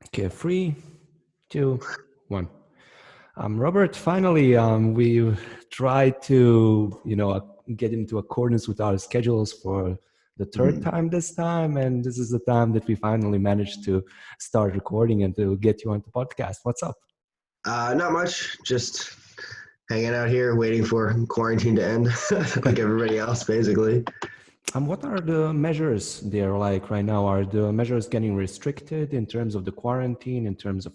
Okay, 3, 2, 1. Robert, finally, we tried to, get into accordance with our schedules for the third Mhm. time this time, and this is the time that we finally managed to start recording and to get you on the podcast. What's up? Not much. Just hanging out here, waiting for quarantine to end, like everybody else, basically. What are the measures there like right now? Are the measures getting restricted in terms of the quarantine, in terms of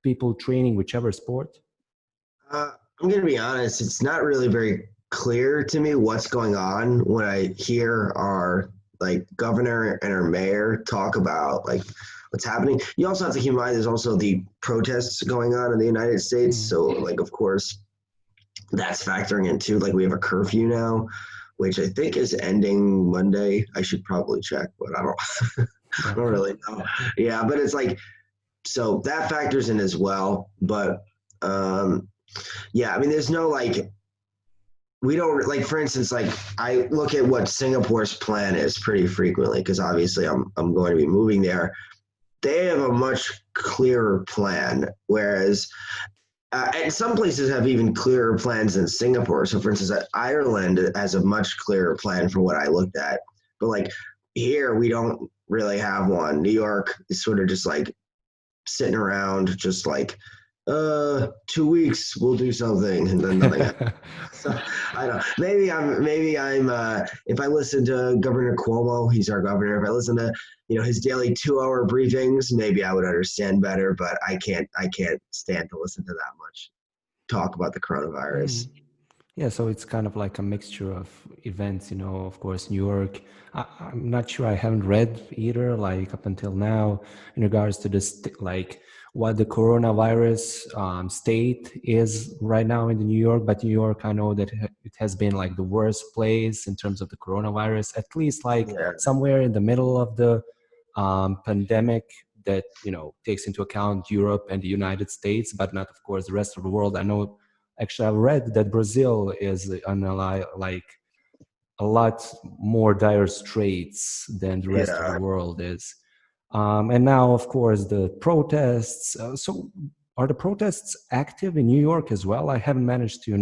people training whichever sport? I'm gonna be honest. It's not really very clear to me what's going on when I hear our governor and our mayor talk about what's happening. You also have to keep in mind there's also the protests going on in the United States. Mm. So of course that's factoring into we have a curfew now, which I think is ending Monday. I should probably check, but I don't. I don't Okay. really know. Yeah, but it's so that factors in as well. But yeah, I mean, there's no we don't for instance, I look at what Singapore's plan is pretty frequently because obviously I'm going to be moving there. They have a much clearer plan, whereas and some places have even clearer plans than Singapore. So, for instance, Ireland has a much clearer plan from what I looked at. But here, we don't really have one. New York is sort of just sitting around, just 2 weeks we'll do something, and then nothing happens. So I don't. Maybe I'm. If I listen to Governor Cuomo, he's our governor. If I listen to his daily 2-hour briefings, maybe I would understand better. But I can't. I can't stand to listen to that much talk about the Mm. coronavirus. Yeah, so it's kind of like a mixture of events, of course, New York. I'm not sure, I haven't read either, like up until now, in regards to this, what the coronavirus state is right now in the New York. But New York, I know that it has been like the worst place in terms of the coronavirus, at least like Yeah. somewhere in the middle of the pandemic that, takes into account Europe and the United States, but not, of course, the rest of the world. I know. Actually, I've read that Brazil is on a lot more dire straits than the rest of the Yeah. world is. And now, of course, the protests. So, are the protests active in New York as well? I haven't managed to,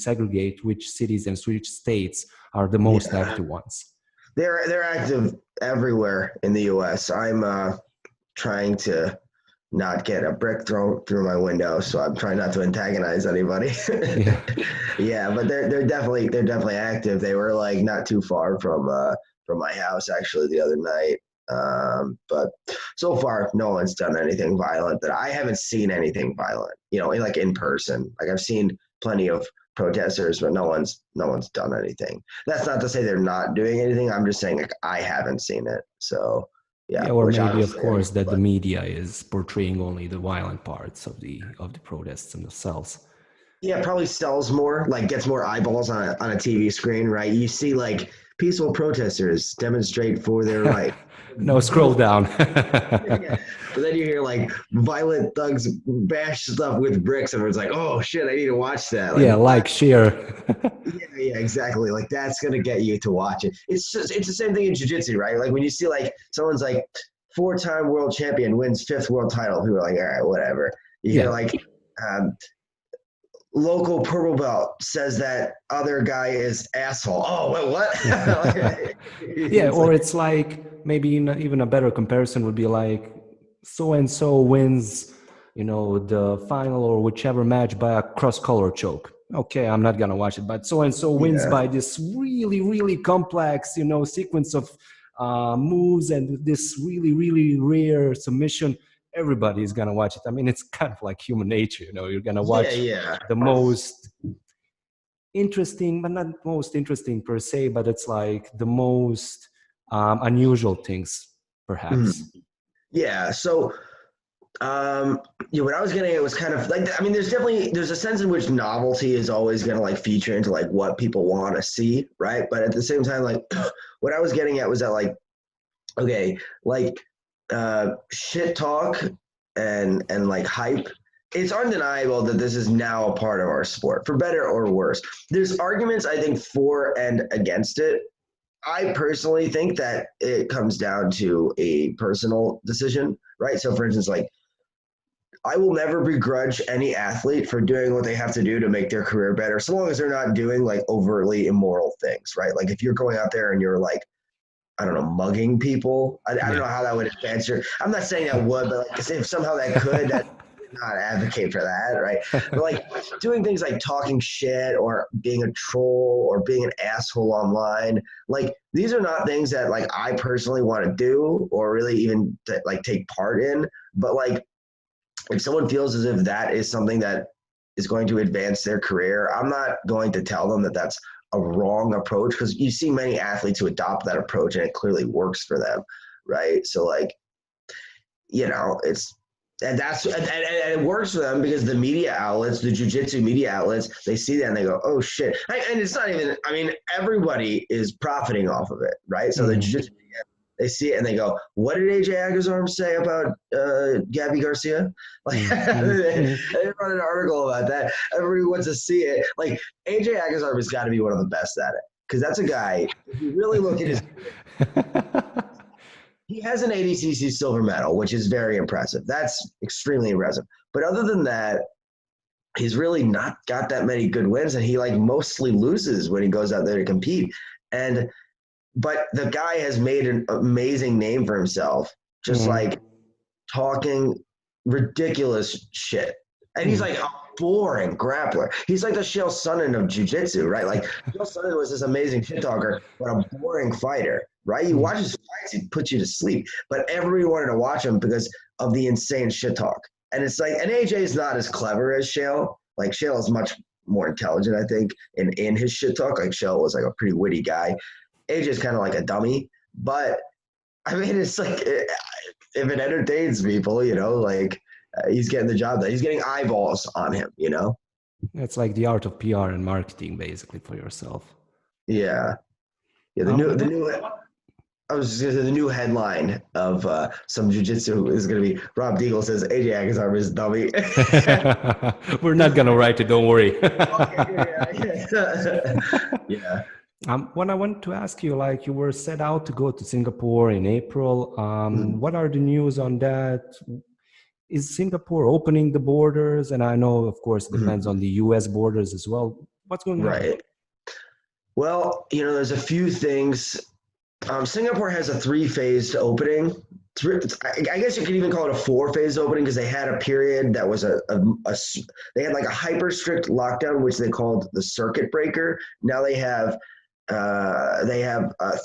segregate which cities and which states are the most Yeah. active ones. They're active everywhere in the U.S. I'm trying to not get a brick thrown through my window, so I'm trying not to antagonize anybody. Yeah. Yeah, but they're definitely active. They were not too far from my house actually the other night. But so far, no one's done anything violent. That I haven't seen anything violent. In person. I've seen plenty of protesters, but no one's done anything. That's not to say they're not doing anything. I'm just saying I haven't seen it. So yeah, Yeah, or which maybe, of obviously, course, that the media is portraying only the violent parts of the protests themselves. yeah, probably sells more, gets more eyeballs on a TV screen, right? You see peaceful protesters demonstrate for their right. No, scroll down. Yeah. But then you hear violent thugs bash stuff with bricks, and it's oh shit, I need to watch that. Yeah, like, That, share. yeah, exactly. That's gonna get you to watch it. It's the same thing in jiu-jitsu, right? When you see someone's 4-time world champion wins 5th world title, who are all right, whatever. You Yeah. hear um, local purple belt says that other guy is asshole. Oh, wait, what? Yeah, It's or it's maybe even a better comparison would be so and so wins, the final or whichever match by a cross collar choke. Okay, I'm not gonna watch it, but so and so wins yeah, by this really, really complex, sequence of moves and this really, really rare submission. Everybody is gonna watch it. I mean, it's kind of like human nature, you're gonna yeah, watch yeah. the most interesting, but not most interesting per se, but it's like the most unusual things, Mhm. perhaps. Yeah. So, what I was getting at was kind of I mean, there's a sense in which novelty is always going to feature into what people want to see, right? But at the same time, what I was getting at was that okay, shit talk and hype. It's undeniable that this is now a part of our sport, for better or worse. There's arguments I think for and against it. I personally think that it comes down to a personal decision. right? So for instance, like I will never begrudge any athlete for doing what they have to do to make their career better, so long as they're not doing like overtly immoral things, right? Like if you're going out there and you're like, I don't know, mugging people, I don't know how that would advance your, I'm not saying that would, but like if somehow that could, that would not advocate for that, right? But like doing things like talking shit or being a troll or being an asshole online, like these are not things that like I personally want to do or really even like take part in. But like if someone feels as if that is something that is going to advance their career, I'm not going to tell them that that's a wrong approach, because you see many athletes who adopt that approach and it clearly works for them, right? So like, you know, it's, and that's, and it works for them because the media outlets, the jiu-jitsu media outlets, they see that and they go, oh shit. And it's not even, I mean, everybody is profiting off of it, right? So the jiu-jitsu media, they see it and they go, what did AJ Agazarm say about Gabby Garcia? Like they wrote an article about that. Everybody wants to see it. Like AJ Agazarm has got to be one of the best at it, because that's a guy, if you really look at his, he has an ADCC silver medal, which is very impressive. That's extremely impressive. But other than that, he's really not got that many good wins, and he like mostly loses when he goes out there to compete. But the guy has made an amazing name for himself, just like talking ridiculous shit. And he's like a boring grappler. He's like the Chael Sonnen of jiu-jitsu, right? Like Chael Sonnen was this amazing shit talker, but a boring fighter, right? You watch his fights, he puts you to sleep. But everybody wanted to watch him because of the insane shit talk. And it's like, and AJ is not as clever as Chael. Like Chael is much more intelligent, I think, in his shit talk. Like Chael was like a pretty witty guy. AJ is kind of like a dummy, but I mean, it's like, if it entertains people, you know, like he's getting the job done. He's getting eyeballs on him, you know? It's like the art of PR and marketing, basically, for yourself. Yeah. Yeah. The new headline of some jiu-jitsu is going to be Rob Degle says AJ Agazarm is dummy. We're not going to write it. Don't worry. Yeah. When I wanted to ask you, like you were set out to go to Singapore in April. What are the news on that? Is Singapore opening the borders? And I know, of course, it depends on the US borders as well. What's going on? Right. Well, you know, there's a few things. Singapore has a 3-phased opening. I guess you could even call it a 4-phase opening, because they had a period that was they had like a hyper strict lockdown, which they called the circuit breaker. Now they have a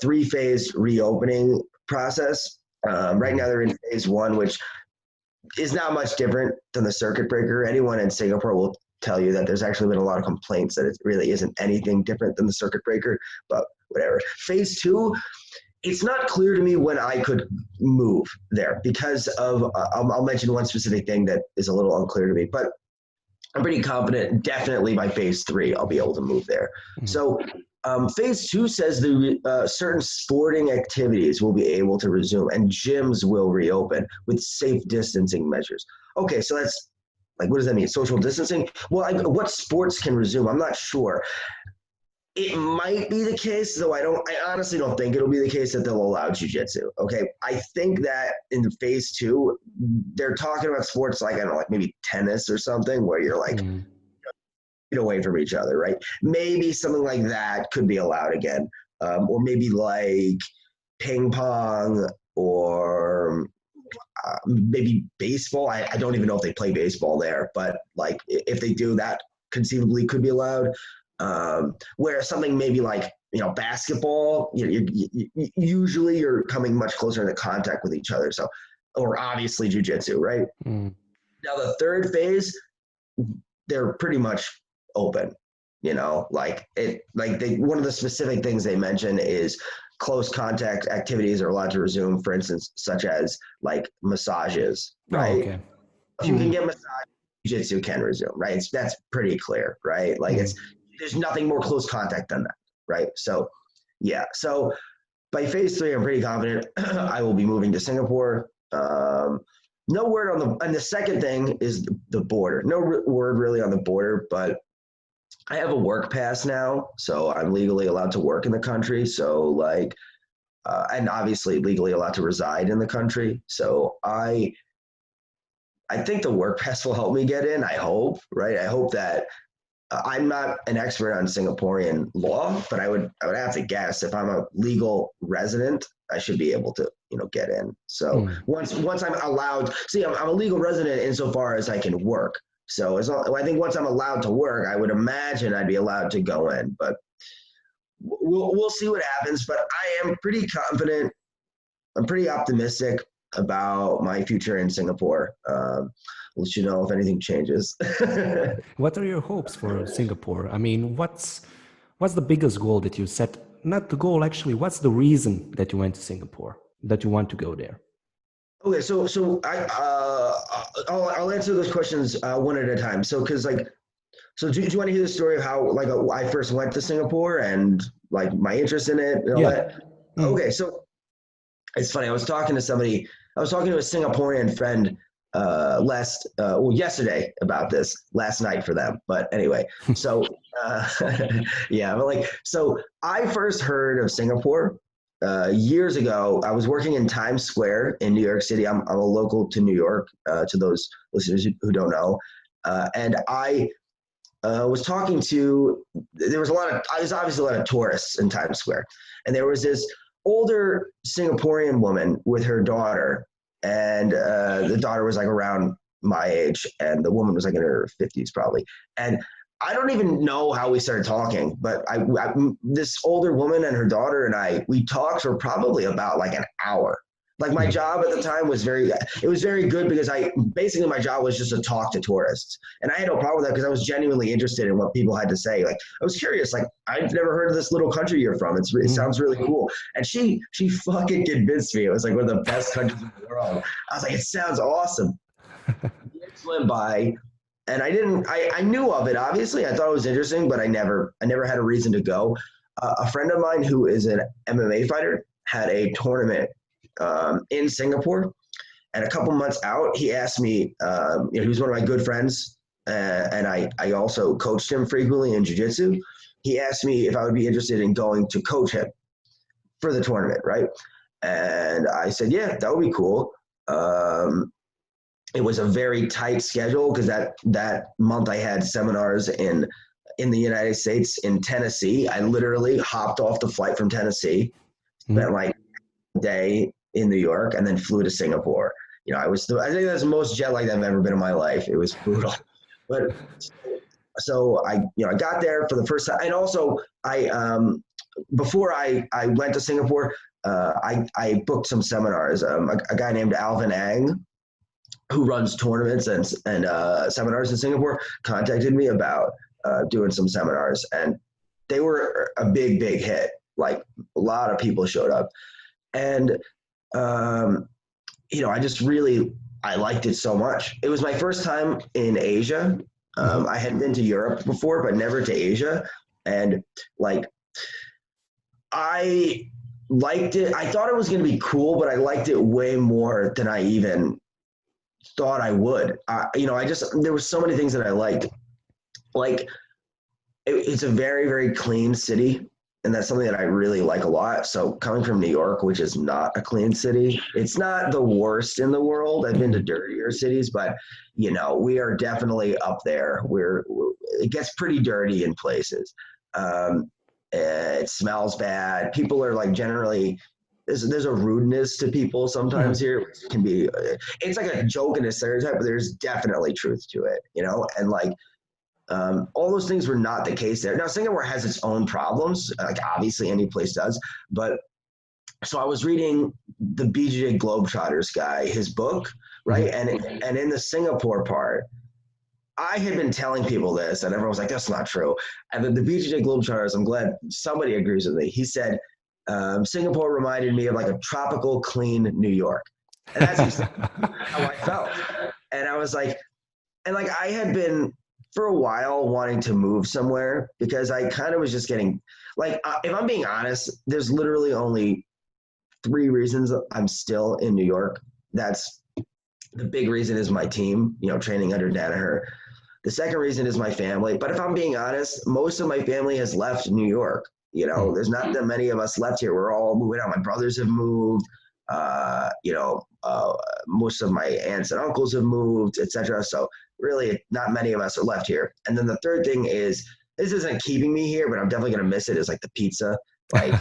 3-phase reopening process. Right now they're in phase 1, which is not much different than the circuit breaker. Anyone in Singapore will tell you that there's actually been a lot of complaints that it really isn't anything different than the circuit breaker, but whatever. Phase 2, it's not clear to me when I could move there because of, I'll mention one specific thing that is a little unclear to me, but I'm pretty confident definitely by phase 3, I'll be able to move there. So phase 2 says the certain sporting activities will be able to resume and gyms will reopen with safe distancing measures. Okay, so that's like, what does that mean? Social distancing? Well, what sports can resume? I'm not sure. It might be the case, though I honestly don't think it'll be the case that they'll allow jiu-jitsu. Okay. I think that in phase 2, they're talking about sports like, I don't know, like maybe tennis or something, where you're like, get away from each other, right? Maybe something like that could be allowed again. Or maybe like ping pong or maybe baseball. I don't even know if they play baseball there, but like if they do, that conceivably could be allowed. Where something maybe like, you know, basketball, you usually you're coming much closer into contact with each other. So, or obviously jiu-jitsu, right? Now the 3rd phase, they're pretty much open, you know, like one of the specific things they mention is close contact activities are allowed to resume, for instance, such as like massages, right? Okay. If you can get massage, jiu-jitsu can resume, right? That's pretty clear, right? Like there's nothing more close contact than that, right? So yeah, so by phase 3, I'm pretty confident I will be moving to Singapore. No word and the second thing is the border. No word really on the border, but I have a work pass now, so I'm legally allowed to work in the country. So like and obviously legally allowed to reside in the country. So I think the work pass will help me get in. I hope, right? I hope that I'm not an expert on Singaporean law, but I would have to guess if I'm a legal resident, I should be able to, get in. So once I'm allowed, see, I'm a legal resident insofar as I can work. So I think once I'm allowed to work, I would imagine I'd be allowed to go in, but we'll see what happens. But I am pretty confident. I'm pretty optimistic about my future in Singapore. I'll let you know if anything changes. What are your hopes for Singapore? I mean, what's the biggest goal that you set? Not the goal, actually. What's the reason that you went to Singapore, that you want to go there? Okay, so I'll answer those questions one at a time. So do you want to hear the story of how I first went to Singapore and like my interest in it and all that? Okay, so it's funny. I was talking to a Singaporean friend yesterday about this, last night for them. But anyway, so so I first heard of Singapore years ago. I was working in Times Square in New York City. I'm a local to New York, to those listeners who don't know. And I was talking to, there's obviously a lot of tourists in Times Square. And there was this older Singaporean woman with her daughter. And the daughter was like around my age, and the woman was like in her 50s probably. And I don't even know how we started talking, but this older woman and her daughter and we talked for probably about like an hour. Like my job at the time was very good because basically my job was just to talk to tourists. And I had no problem with that because I was genuinely interested in what people had to say. Like I was curious, like I've never heard of this little country you're from. It sounds really cool. And she fucking convinced me. It was like one of the best countries in the world. I was like, it sounds awesome. Years went by and I knew of it, obviously. I thought it was interesting, but I never had a reason to go. A friend of mine who is an MMA fighter had a tournament in Singapore, and a couple months out, he asked me, he was one of my good friends, and I also coached him frequently in jiu-jitsu. He asked me if I would be interested in going to coach him for the tournament, right? And I said, yeah, that would be cool. It was a very tight schedule because that month I had seminars in the United States, in Tennessee. I literally hopped off the flight from Tennessee, spent like a day in New York, and then flew to Singapore. I think that's the most jet lagged I've ever been in my life. It was brutal. But so I got there for the first time. And also before I went to Singapore, I booked some seminars. A guy named Alvin Ang, who runs tournaments and seminars in Singapore, contacted me about doing some seminars, and they were a big hit. Like a lot of people showed up. And I liked it so much. It was my first time in Asia. I had been to Europe before, but never to Asia. And like, I liked it. I thought it was going to be cool, but I liked it way more than I even thought I would. There were so many things that I liked. Like, it's a very, very clean city. And that's something that I really like a lot. So coming from New York, which is not a clean city, it's not the worst in the world. I've been to dirtier cities, but we are definitely up there. It gets pretty dirty in places. It smells bad. People are like generally, there's a rudeness to people sometimes here, which can be, it's like a joke and a stereotype, but there's definitely truth to it, and like, all those things were not the case there. Now, Singapore has its own problems, like obviously any place does. But so I was reading the BJJ Globetrotters guy, his book, right? And in the Singapore part, I had been telling people this, and everyone was like, "That's not true." And then the BJJ Globetrotters, I'm glad somebody agrees with me. He said Singapore reminded me of like a tropical, clean New York, and that's exactly how I felt. And I was like, I had been for a while wanting to move somewhere because I kind of was just getting like, if I'm being honest, there's literally only 3 reasons I'm still in New York. That's the big reason is my team, training under Danaher. The second reason is my family. But if I'm being honest, most of my family has left New York. You know, there's not that many of us left here. We're all moving out. My brothers have moved. Most of my aunts and uncles have moved, etc. So really, not many of us are left here. And then the third thing is, this isn't keeping me here, but I'm definitely gonna miss it. Is like the pizza. Like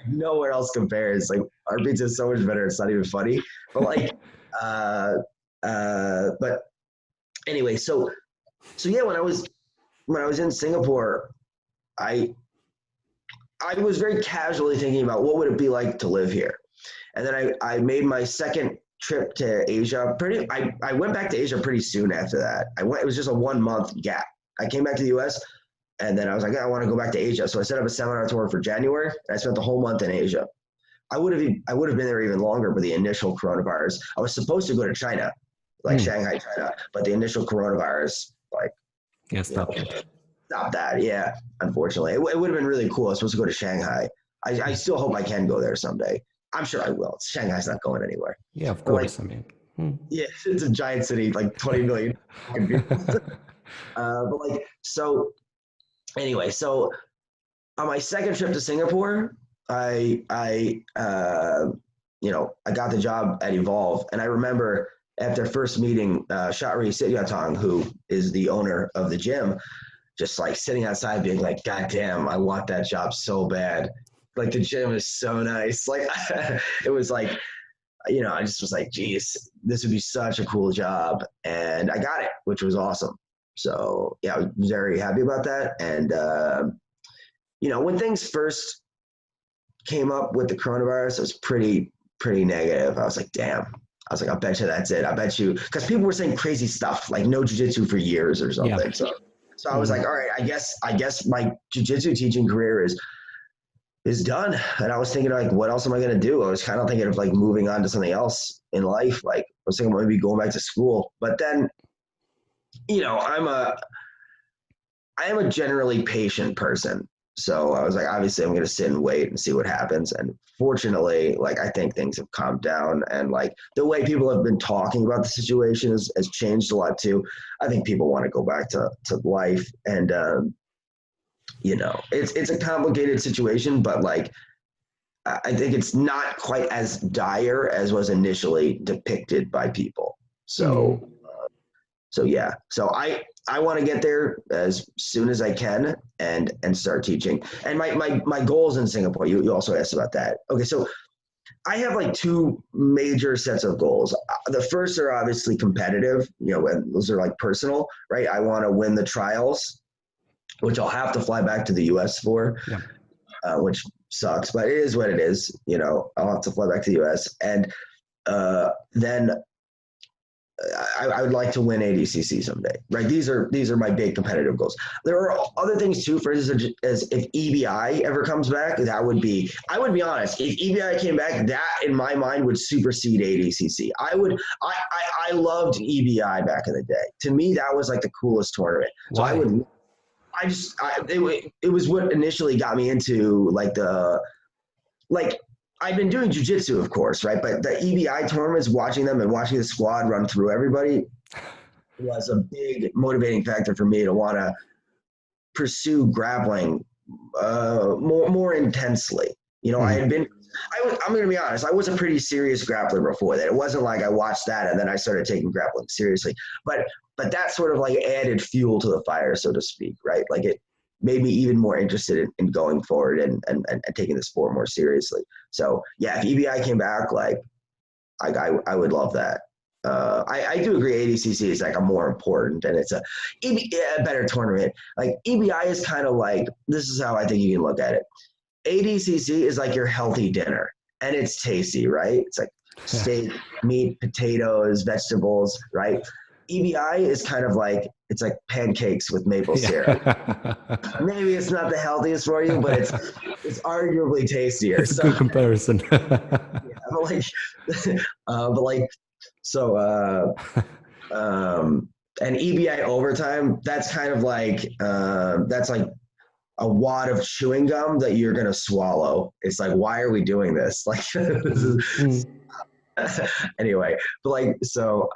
nowhere else compares. Like our pizza is so much better. It's not even funny. But like, but anyway, so yeah, when I was in Singapore, I was very casually thinking about what would it be like to live here. And then I made my second trip to Asia. I went back to Asia pretty soon after that. It was just a 1 month gap. I came back to the US and then I was like, I want to go back to Asia. So I set up a seminar tour for January. And I spent the whole month in Asia. I would have been there even longer, but the initial coronavirus, I was supposed to go to China, like Shanghai, China, but the initial coronavirus, like, stop that. Yeah, unfortunately, it would have been really cool. I was supposed to go to Shanghai. I still hope I can go there someday. I'm sure I will. Shanghai's not going anywhere. Yeah, of course. Like, yeah, it's a giant city, like 20 million people. But like, so anyway, so on my second trip to Singapore, I got the job at Evolve, and I remember after first meeting Shatri Sityatong, who is the owner of the gym, just like sitting outside being like, God damn, I want that job so bad. Like the gym is so nice. Like it was like, I just was like, geez, this would be such a cool job. And I got it, which was awesome. So yeah, I was very happy about that. And, when things first came up with the coronavirus, it was pretty negative. I was like, damn. I was like, I bet you that's it. I bet you, because people were saying crazy stuff like no jiu-jitsu for years or something. Yeah. So I was like, all right, I guess my jiu-jitsu teaching career is done. And I was thinking like, what else am I going to do? I was kind of thinking of like moving on to something else in life. Like I was thinking maybe going back to school, but then, I am a generally patient person. So I was like, obviously I'm going to sit and wait and see what happens. And fortunately, like, I think things have calmed down, and like the way people have been talking about the situation has changed a lot too. I think people want to go back to life, and, it's a complicated situation, but like, I think it's not quite as dire as was initially depicted by people. So, yeah. So I want to get there as soon as I can and start teaching. And my goals in Singapore, you also asked about that. Okay. So I have like two major sets of goals. The first are obviously competitive, and those are like personal, right? I want to win the trials, which I'll have to fly back to the US for, which sucks, but it is what it is. I'll have to fly back to the US. And then I would like to win ADCC someday, right? These are my big competitive goals. There are other things too, for instance, as if EBI ever comes back, I would be honest, if EBI came back, that in my mind would supersede ADCC. I loved EBI back in the day. To me, that was like the coolest tournament. So Why? it was what initially got me into I've been doing jiu-jitsu, of course, right? But the EBI tournaments, watching them and watching the squad run through everybody was a big motivating factor for me to want to pursue grappling more intensely. I'm going to be honest, I was a pretty serious grappler before that. It wasn't like I watched that and then I started taking grappling seriously. But that sort of like added fuel to the fire, so to speak, right? Like it made me even more interested in going forward and taking the sport more seriously. So yeah, if EBI came back, like I would love that. I do agree ADCC is like a more important, and it's a better tournament. Like EBI is kind of like, this is how I think you can look at it. ADCC is like your healthy dinner, and it's tasty, right? It's like steak, meat, potatoes, vegetables, right? EBI is kind of like, it's like pancakes with maple syrup. Maybe it's not the healthiest for you, but it's arguably tastier. It's a good comparison. And EBI overtime, that's kind of like, that's like a wad of chewing gum that you're going to swallow. It's like, why are we doing this? Like, this is, anyway, but like, so,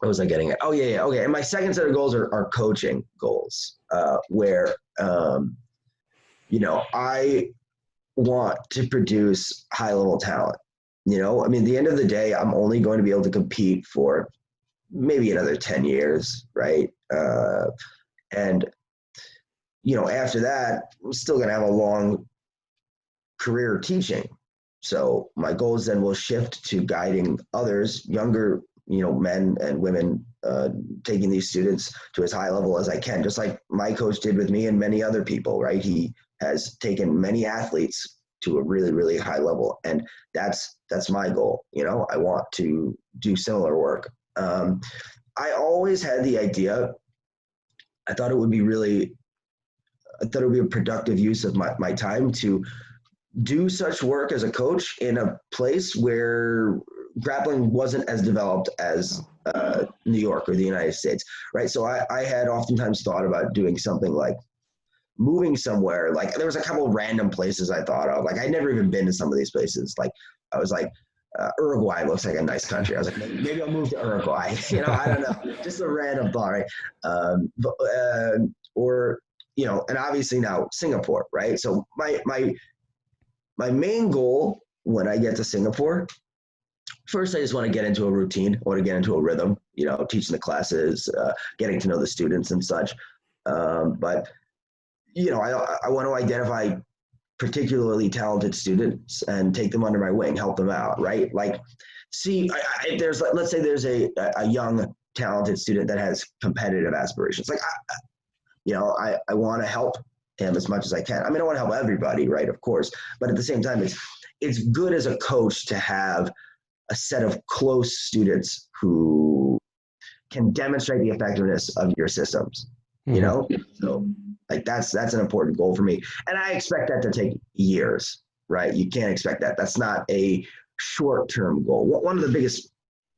what was I getting at? Oh yeah. Okay. And my second set of goals are coaching goals, where, I want to produce high level talent. I mean, at the end of the day, I'm only going to be able to compete for maybe another 10 years. Right. And, after that, I'm still going to have a long career teaching. So my goals then will shift to guiding others, younger, men and women, taking these students to as high level as I can, just like my coach did with me and many other people, right? He has taken many athletes to a really, really high level. And that's my goal. I want to do similar work. I always had the idea, I thought it would be a productive use of my time to do such work as a coach in a place where grappling wasn't as developed as New York or the United States, right? So I had oftentimes thought about doing something like moving somewhere. Like there was a couple of random places I thought of. Like I'd never even been to some of these places. Like I was like, Uruguay looks like a nice country. I was like, maybe I'll move to Uruguay. I don't know, just a random thought, right? Or and obviously now Singapore, right? So my main goal when I get to Singapore, first, I just want to get into a routine. I want to get into a rhythm, teaching the classes, getting to know the students and such. But I want to identify particularly talented students and take them under my wing, help them out, right? Like, see, if there's, let's say there's a young, talented student that has competitive aspirations. Like, I want to help him as much as I can. I mean, I want to help everybody, right? Of course. But at the same time, it's good as a coach to have a set of close students who can demonstrate the effectiveness of your systems, So like that's an important goal for me. And I expect that to take years, right? You can't expect that. That's not a short-term goal. One of the biggest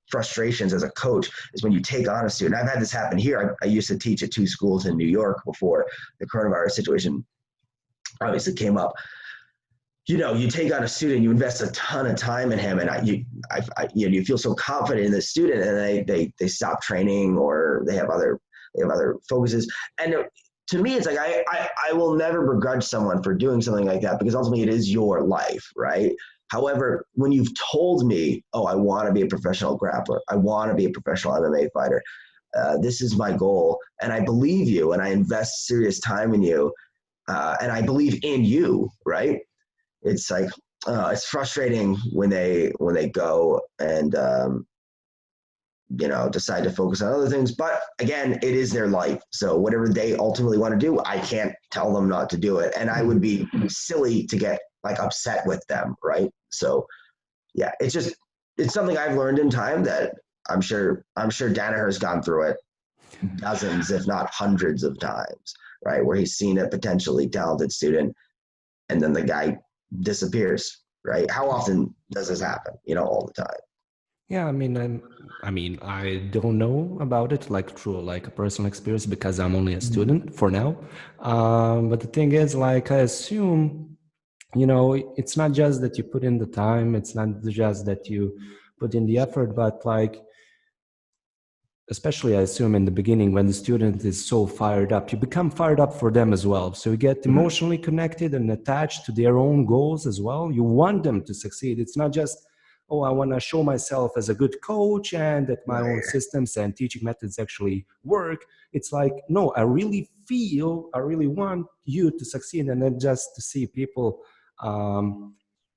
frustrations as a coach is when you take on a student. I've had this happen here. I used to teach at 2 schools in New York before the coronavirus situation obviously came up. You take on a student, you invest a ton of time in him, and you feel so confident in the student, and they stop training or they have other focuses. And to me, it's like I will never begrudge someone for doing something like that, because ultimately it is your life, right? However, when you've told me, oh, I want to be a professional grappler, I want to be a professional MMA fighter, this is my goal, and I believe you, and I invest serious time in you, and I believe in you, right? It's like it's frustrating when they go and decide to focus on other things. But again, it is their life. So whatever they ultimately want to do, I can't tell them not to do it. And I would be silly to get like upset with them, right? So yeah, it's something I've learned in time that I'm sure Danaher has gone through it dozens, if not hundreds of times, right? Where he's seen a potentially talented student and then the guy disappears, right? How often does this happen? All the time. Yeah, I don't know about it like through like a personal experience because I'm only a student for now. But the thing is, like, I assume, it's not just that you put in the time, it's not just that you put in the effort, but like, especially I assume in the beginning when the student is so fired up, you become fired up for them as well. So you get emotionally connected and attached to their own goals as well. You want them to succeed. It's not just, oh, I want to show myself as a good coach and that my own systems and teaching methods actually work. It's like, no, I really want you to succeed. And then just to see people,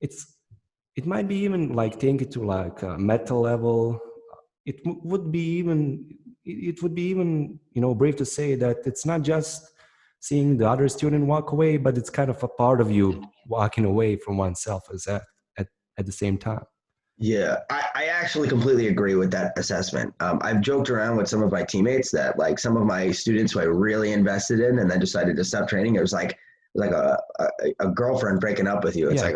it might be even like take it to like a meta level. It would be even brave to say that it's not just seeing the other student walk away, but it's kind of a part of you walking away from oneself at the same time. Yeah, I actually completely agree with that assessment. I've joked around with some of my teammates that like some of my students who I really invested in and then decided to stop training, it was like a girlfriend breaking up with you. It's like,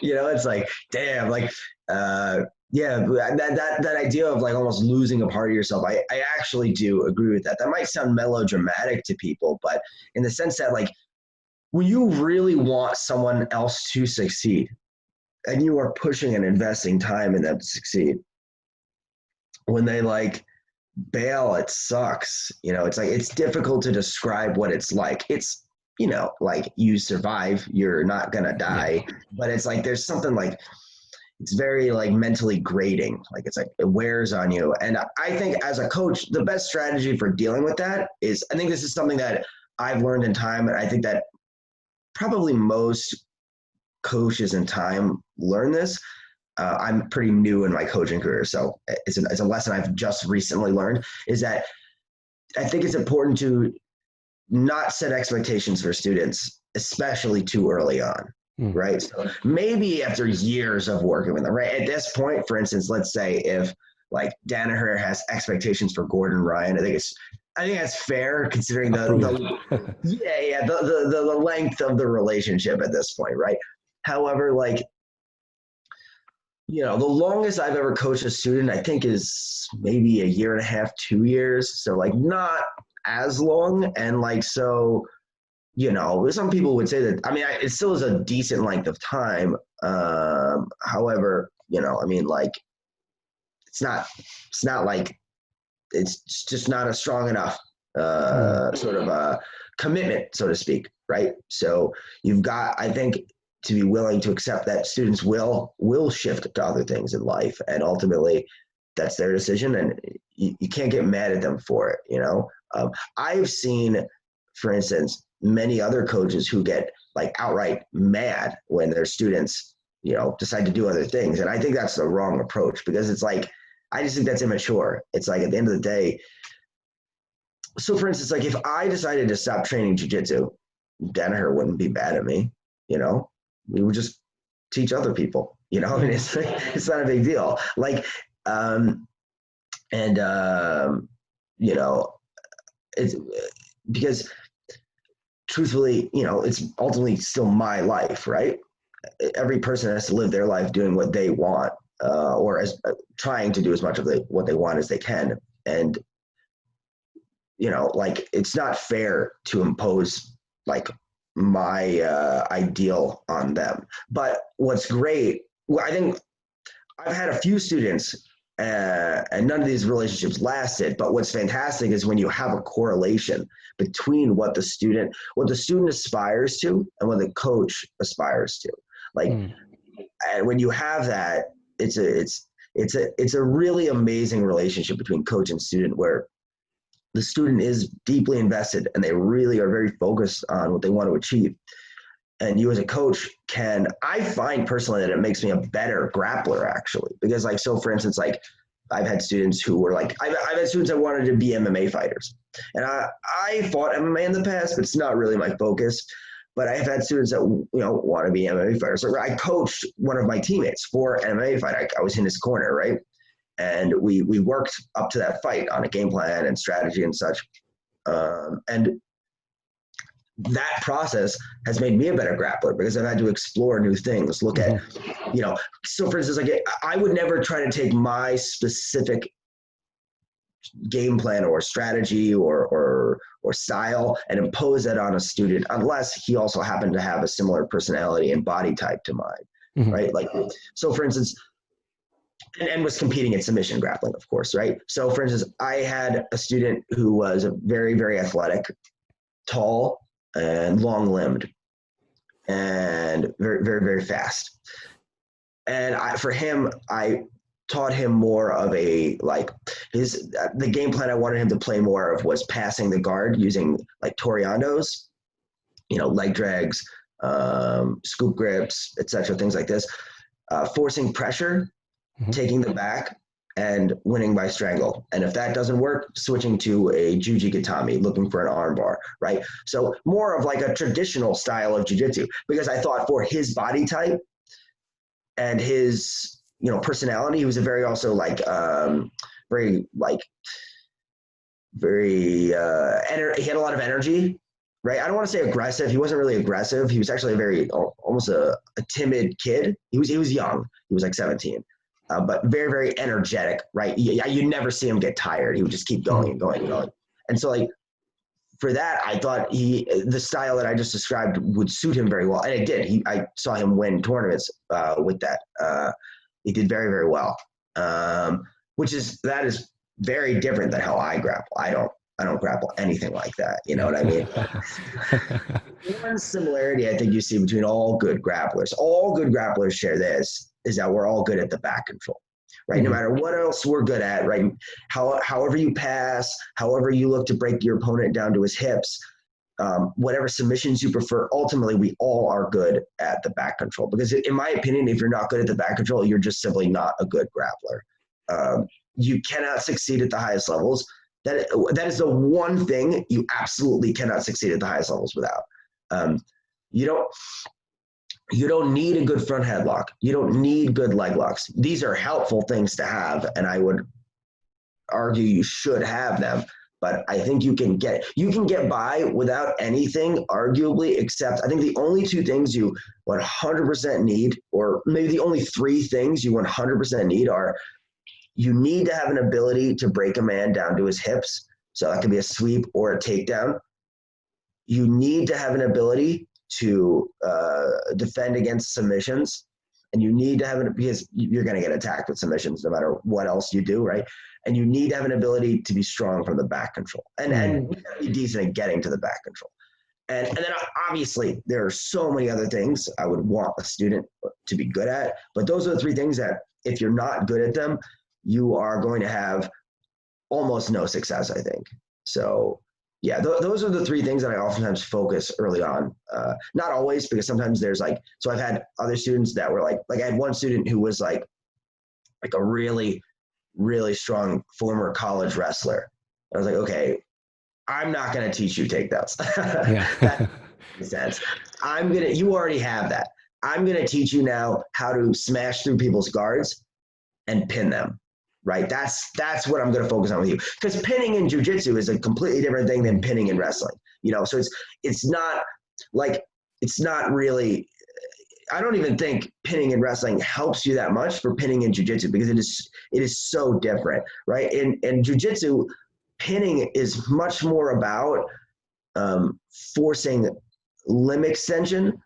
it's like, damn, like, that idea of like almost losing a part of yourself. I actually do agree with that. That might sound melodramatic to people, but in the sense that like when you really want someone else to succeed and you are pushing and investing time in them to succeed, when they like bail, it sucks. You know, it's like, it's difficult to describe what it's like. It's, you know, like you survive, you're not going to die, but it's like, there's something like, it's very like mentally grating. Like it's like, it wears on you. And I think as a coach, the best strategy for dealing with that is, I think this is something that I've learned in time. And I think that probably most coaches in time learn this. I'm pretty new in my coaching career, so it's a lesson I've just recently learned, is that I think it's important to not set expectations for students, especially too early on, right? So maybe after years of working with them, right? At this point, for instance, let's say if like Danaher has expectations for Gordon Ryan, I think that's fair considering the length of the relationship at this point, right? However, like, you know, the longest I've ever coached a student, I think, is maybe a year and a half, 2 years. So like not as long. And like, so, you know, some people would say that, I mean, it still is a decent length of time. However, you know, I mean, like, it's not like, it's just not a strong enough sort of a commitment, so to speak. Right. So you've got, I think, to be willing to accept that students will shift to other things in life, and ultimately that's their decision, and you can't get mad at them for it. You know, I've seen, for instance, many other coaches who get like outright mad when their students, you know, decide to do other things. And I think that's the wrong approach, because it's like, I just think that's immature. It's like, at the end of the day, so for instance, like if I decided to stop training jiu-jitsu, Danaher wouldn't be mad at me, you know. We would just teach other people, you know. I mean, it's not a big deal. Like, you know, it's because truthfully, you know, it's ultimately still my life, right? Every person has to live their life doing what they want, or as trying to do as much of what they want as they can. And, you know, like, it's not fair to impose like my ideal on them. But what's great, well, I think I've had a few students and none of these relationships lasted, but what's fantastic is when you have a correlation between what the student aspires to and what the coach aspires to. Like, and when you have that, it's a really amazing relationship between coach and student, where the student is deeply invested and they really are very focused on what they want to achieve. And you as a coach I find personally that it makes me a better grappler, actually, because like, so for instance, like I've had students who were like, I've had students that wanted to be MMA fighters, and I fought MMA in the past, but it's not really my focus. But I've had students that, you know, want to be MMA fighters. So I coached one of my teammates for an MMA fight. I was in his corner, right? And we worked up to that fight on a game plan and strategy and such. And that process has made me a better grappler, because I've had to explore new things, look at, you know, so for instance, like I would never try to take my specific game plan or strategy or style and impose that on a student, unless he also happened to have a similar personality and body type to mine, right? Like, so for instance, and was competing in submission grappling, of course, right? So for instance, I had a student who was very, very athletic, tall, and long-limbed, and very, very, very fast. And for him, I taught him more of a, like, the game plan I wanted him to play more of was passing the guard using like toreandos, you know, leg drags, scoop grips, etc., things like this, forcing pressure, taking the back, and winning by strangle. And if that doesn't work, switching to a juji gatame, looking for an arm bar, right? So more of like a traditional style of jiu-jitsu, because I thought for his body type and his, you know, personality, he was a very also like, very like, very, he had a lot of energy, right? I don't want to say aggressive. He wasn't really aggressive. He was actually a very, almost a timid kid. He was young. He was like 17. But very, very energetic, right? You never see him get tired. He would just keep going and going and going. And so like, for that, I thought the style that I just described would suit him very well. And it did. I saw him win tournaments with that. He did very, very well. that is very different than how I grapple. I don't grapple anything like that. You know what I mean? One similarity I think you see between all good grapplers share this, is that we're all good at the back control, right? Mm-hmm. No matter what else we're good at, right? However you pass, however you look to break your opponent down to his hips, whatever submissions you prefer, ultimately we all are good at the back control. Because in my opinion, if you're not good at the back control, you're just simply not a good grappler. You cannot succeed at the highest levels. That is the one thing you absolutely cannot succeed at the highest levels without. You don't need a good front headlock. You don't need good leg locks. These are helpful things to have, and I would argue you should have them. But I think you can get by without anything, arguably, except I think the only two things you 100% need, or maybe the only three things you 100% need, are you need to have an ability to break a man down to his hips. So that could be a sweep or a takedown. You need to have an ability to defend against submissions. And you need to have it, because you're going to get attacked with submissions no matter what else you do, right? And you need to have an ability to be strong from the back control, and be decent at getting to the back control. And then obviously there are so many other things I would want a student to be good at, but those are the three things that if you're not good at them, you are going to have almost no success, I think. So yeah, those are the three things that I oftentimes focus early on. Not always, because sometimes there's so I've had other students that were like I had one student who was like a really, really strong former college wrestler. I was like, okay, I'm not going to teach you takedowns. Yeah. That makes sense. You already have that. I'm going to teach you now how to smash through people's guards and pin them. Right. That's what I'm going to focus on with you, because pinning in jiu-jitsu is a completely different thing than pinning in wrestling. So it's not really, I don't even think pinning in wrestling helps you that much for pinning in jiu-jitsu, because it is so different. Right. In jiu-jitsu, pinning is much more about forcing limb extension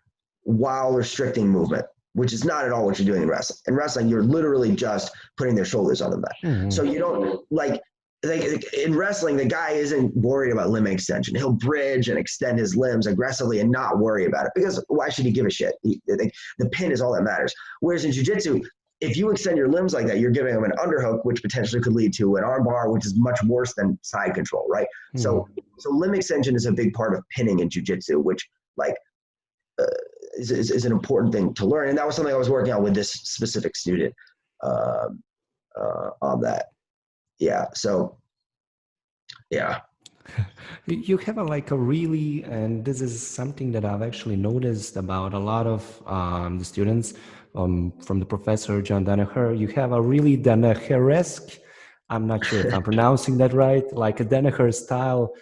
while restricting movement, which is not at all what you're doing in wrestling. In wrestling, you're literally just putting their shoulders on the mat. Mm-hmm. So you don't like in wrestling, the guy isn't worried about limb extension. He'll bridge and extend his limbs aggressively and not worry about it, because why should he give a shit? The pin is all that matters. Whereas in jiu-jitsu, if you extend your limbs like that, you're giving him an underhook, which potentially could lead to an armbar, which is much worse than side control, right? Mm-hmm. So limb extension is a big part of pinning in jiu-jitsu, which is an important thing to learn. And that was something I was working on with this specific student on that. Yeah. So, yeah. You have a really, and this is something that I've actually noticed about a lot of the students from the professor, John Danaher. You have a really Danaher-esque, I'm not sure if I'm pronouncing that right, like a Danaher style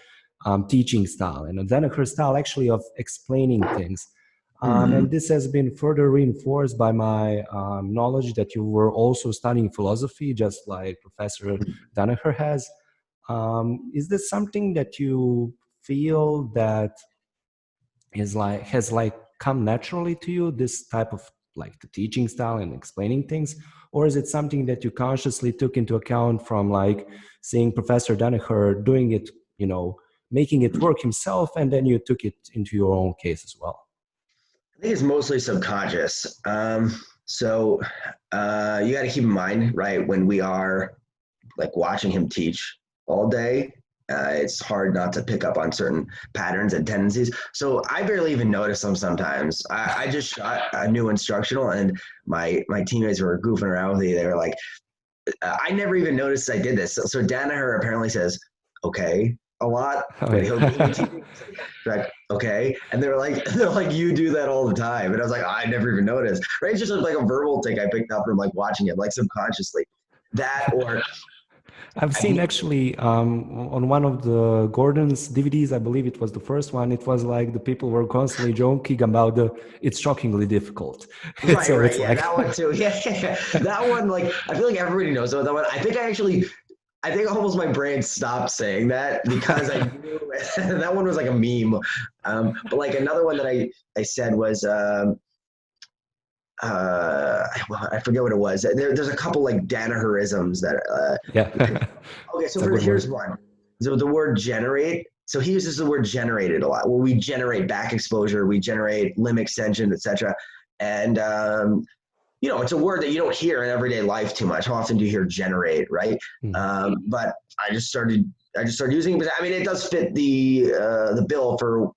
teaching style, and a Danaher style actually of explaining things. And this has been further reinforced by my knowledge that you were also studying philosophy, just like Professor Danaher has. Is this something that you feel that has come naturally to you, this type of the teaching style and explaining things? Or is it something that you consciously took into account from seeing Professor Danaher doing it, making it work himself, and then you took it into your own case as well? I think it's mostly subconscious. So you got to keep in mind, right, when we are watching him teach all day, it's hard not to pick up on certain patterns and tendencies. So I barely even notice them sometimes. I just shot a new instructional, and my teammates were goofing around with me. They were like, I never even noticed I did this. So Danaher apparently says, okay, a lot, but he'll like, okay. And they're like, you do that all the time. And I was like, I never even noticed. Right? It's just like a verbal thing I picked up from watching him, subconsciously. That, or I've seen actually on one of the Gordon's DVDs, I believe it was the first one, it was the people were constantly joking about it's shockingly difficult. Right, so right. Yeah, that one too. Yeah. That one, I feel like everybody knows about that one. I think almost my brain stopped saying that, because I knew that one was like a meme. But another one that I said was, I forget what it was. There's a couple like Danaherisms that Yeah. okay, so It's a good here's word. one. So the word generate. So he uses the word generated a lot. Well, we generate back exposure, we generate limb extension, etc. And it's a word that you don't hear in everyday life too much. How often do you hear generate, right? Mm. But I just started using it. But I mean, it does fit the bill for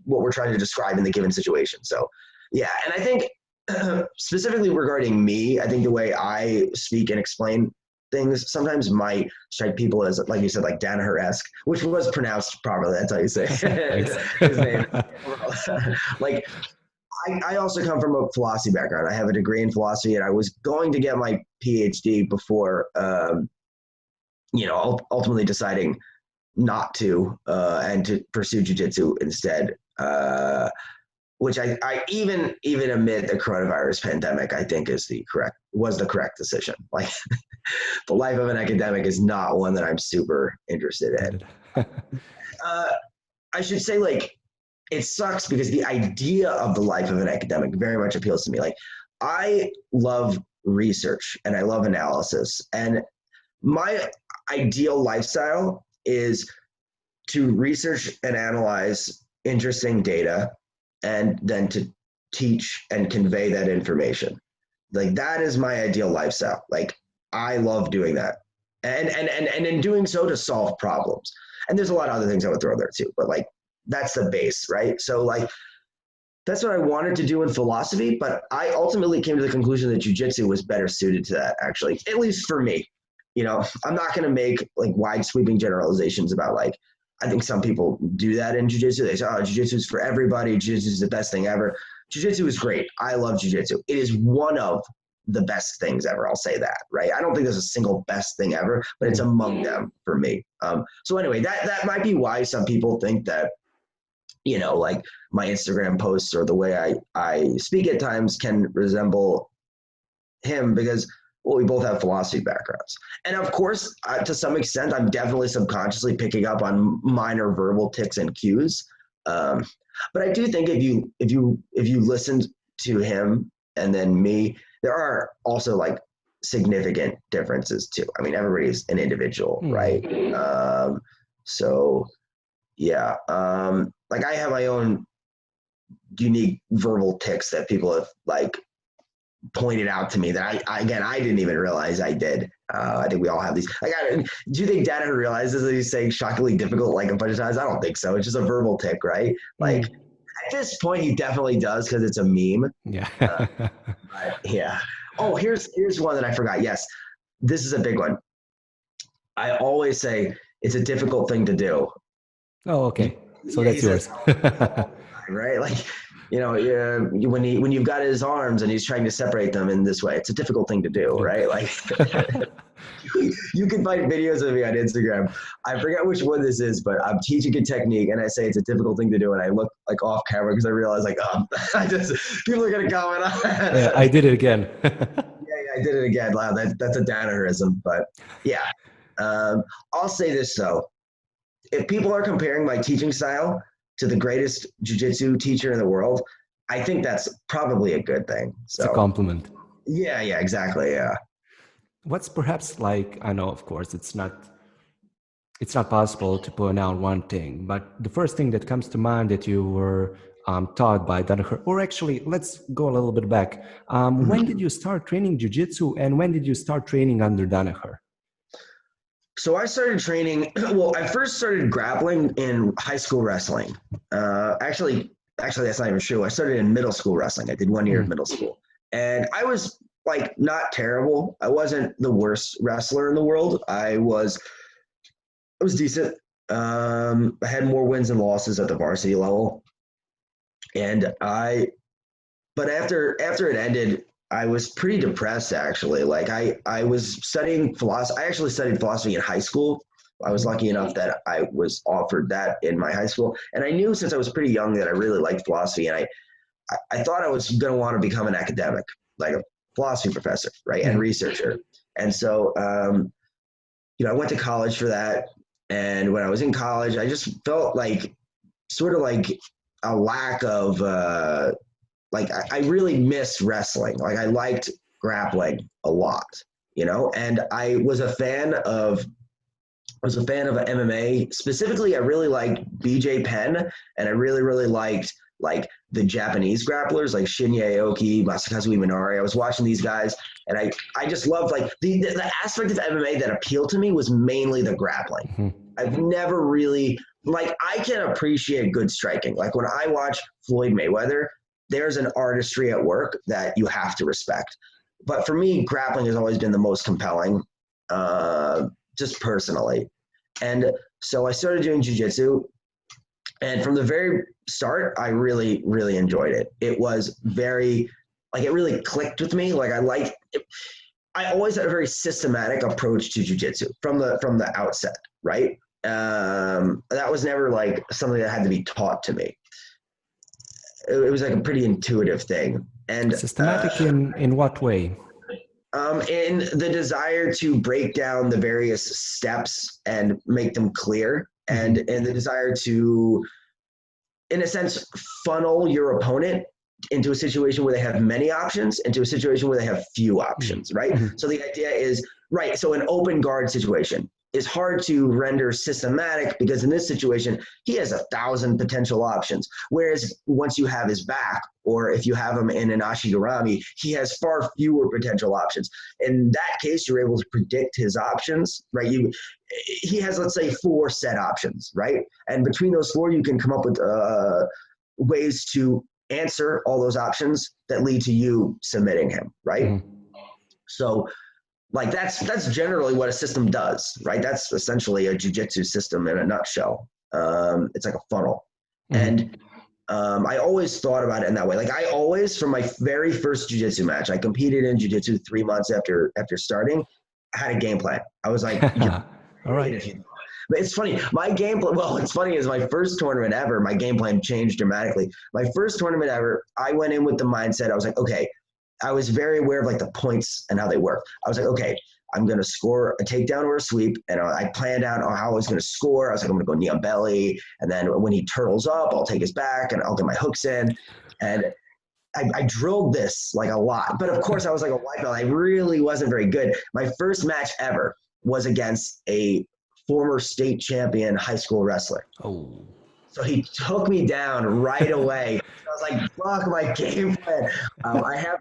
what we're trying to describe in the given situation. So, yeah, and I think specifically regarding me, I think the way I speak and explain things sometimes might strike people as, like you said, like Danaher-esque, which was pronounced properly. That's how you say Thanks. his name. Like I also come from a philosophy background. I have a degree in philosophy, and I was going to get my PhD before, ultimately deciding not to and to pursue jujitsu instead. Which I even amid the coronavirus pandemic, I think was the correct decision. Like the life of an academic is not one that I'm super interested Got in. it. Uh, I should say, like, it sucks because the idea of the life of an academic very much appeals to me. Like, I love research and I love analysis, and my ideal lifestyle is to research and analyze interesting data and then to teach and convey that information. Like, that is my ideal lifestyle. Like, I love doing that. And in doing so, to solve problems. And there's a lot of other things I would throw there too, but like, that's the base, right? So like, that's what I wanted to do in philosophy, but I ultimately came to the conclusion that jujitsu was better suited to that, actually, at least for me. I'm not going to make like wide sweeping generalizations about, like, I think some people do that in jujitsu. They say, oh, jujitsu is for everybody. Jujitsu is the best thing ever. Jujitsu is great. I love jujitsu. It is one of the best things ever. I'll say that, right? I don't think there's a single best thing ever, but it's among them for me. So anyway, that might be why some people think that, like my Instagram posts or the way I speak at times can resemble him, because, well, we both have philosophy backgrounds. And of course, to some extent, I'm definitely subconsciously picking up on minor verbal tics and cues. But I do think if you listened to him and then me, there are also like significant differences too. I mean, everybody's an individual, right? So yeah, like I have my own unique verbal tics that people have like pointed out to me that I didn't even realize I did. I think we all have these. Do you think Danaher realizes that he's saying shockingly difficult like a bunch of times? I don't think so. It's just a verbal tic, right? Like at this point, he definitely does because it's a meme. Yeah. But yeah. Oh, here's one that I forgot. Yes, this is a big one. I always say it's a difficult thing to do. Oh, okay. So Yeah, he that's says yours. right? Like, when you've got his arms and he's trying to separate them in this way, it's a difficult thing to do, right? Like, you can find videos of me on Instagram. I forget which one this is, but I'm teaching a technique and I say it's a difficult thing to do, and I look like off camera because I realize like, people are gonna comment on that. Yeah, I did it again. Yeah, I did it again. Wow, that's a Danaherism, but yeah. I'll say this though. If people are comparing my teaching style to the greatest jiu-jitsu teacher in the world, I think that's probably a good thing. It's a So compliment. yeah, exactly. Yeah. What's perhaps like, I know, of course, it's not possible to put out one thing, but the first thing that comes to mind that you were taught by Danaher, or actually, let's go a little bit back. When did you start training jiu-jitsu, and when did you start training under Danaher? So I started training. Well, I first started grappling in high school wrestling. Actually, that's not even true. I started in middle school wrestling. I did 1 year of middle school, and I was like not terrible. I wasn't the worst wrestler in the world. I was decent. I had more wins and losses at the varsity level, but after it ended, I was pretty depressed actually. Like I was studying philosophy. I actually studied philosophy in high school. I was lucky enough that I was offered that in my high school, and I knew since I was pretty young that I really liked philosophy, and I thought I was going to want to become an academic, like a philosophy professor, right, and researcher. And so, I went to college for that. And when I was in college, I just felt like sort of like a lack of like I really missed wrestling. Like I liked grappling a lot, you know, and I was a fan of MMA. Specifically, I really liked BJ Penn, and I really liked like the Japanese grapplers like Shinya Aoki, Masakazu Imanari. I was watching these guys, and I just loved like the aspect of MMA that appealed to me was mainly the grappling. Mm-hmm. I've never really like I can appreciate good striking. Like when I watch Floyd Mayweather, there's an artistry at work that you have to respect. But for me, grappling has always been the most compelling, just personally. And so I started doing jiu-jitsu. And from the very start, I really, really enjoyed it. It was very, like, it really clicked with me. Like, I always had a very systematic approach to jiu-jitsu from the outset, right? That was never like something that had to be taught to me. It was like a pretty intuitive thing. And systematic in what way? In the desire to break down the various steps and make them clear, and in the desire to, in a sense, funnel your opponent into a situation where they have many options into a situation where they have few options, right? So the idea is, right, so an open guard situation is hard to render systematic because in this situation, he has 1,000 potential options. Whereas once you have his back, or if you have him in an ashigarami, he has far fewer potential options. In that case, you're able to predict his options, right? He has, let's say, 4 set options, right? And between those 4, you can come up with ways to answer all those options that lead to you submitting him, right? So, like that's generally what a system does, right? That's essentially a jiu-jitsu system in a nutshell. It's like a funnel. And I always thought about it in that way. Like I always, from my very first jiu-jitsu match, I competed in jiu-jitsu 3 months after starting, I had a game plan. I was like, all right. But it's funny, my game plan, well, what's funny is my first tournament ever, my game plan changed dramatically. My first tournament ever, I went in with the mindset, I was like, okay, I was very aware of like the points and how they work. I was like, okay, I'm going to score a takedown or a sweep. And I planned out how I was going to score. I was like, I'm going to go knee on belly. And then when he turtles up, I'll take his back and I'll get my hooks in. And I drilled this like a lot. But of course, I was like a white belt. I really wasn't very good. My first match ever was against a former state champion high school wrestler. Oh. So he took me down right away. I was like, fuck my game plan. I have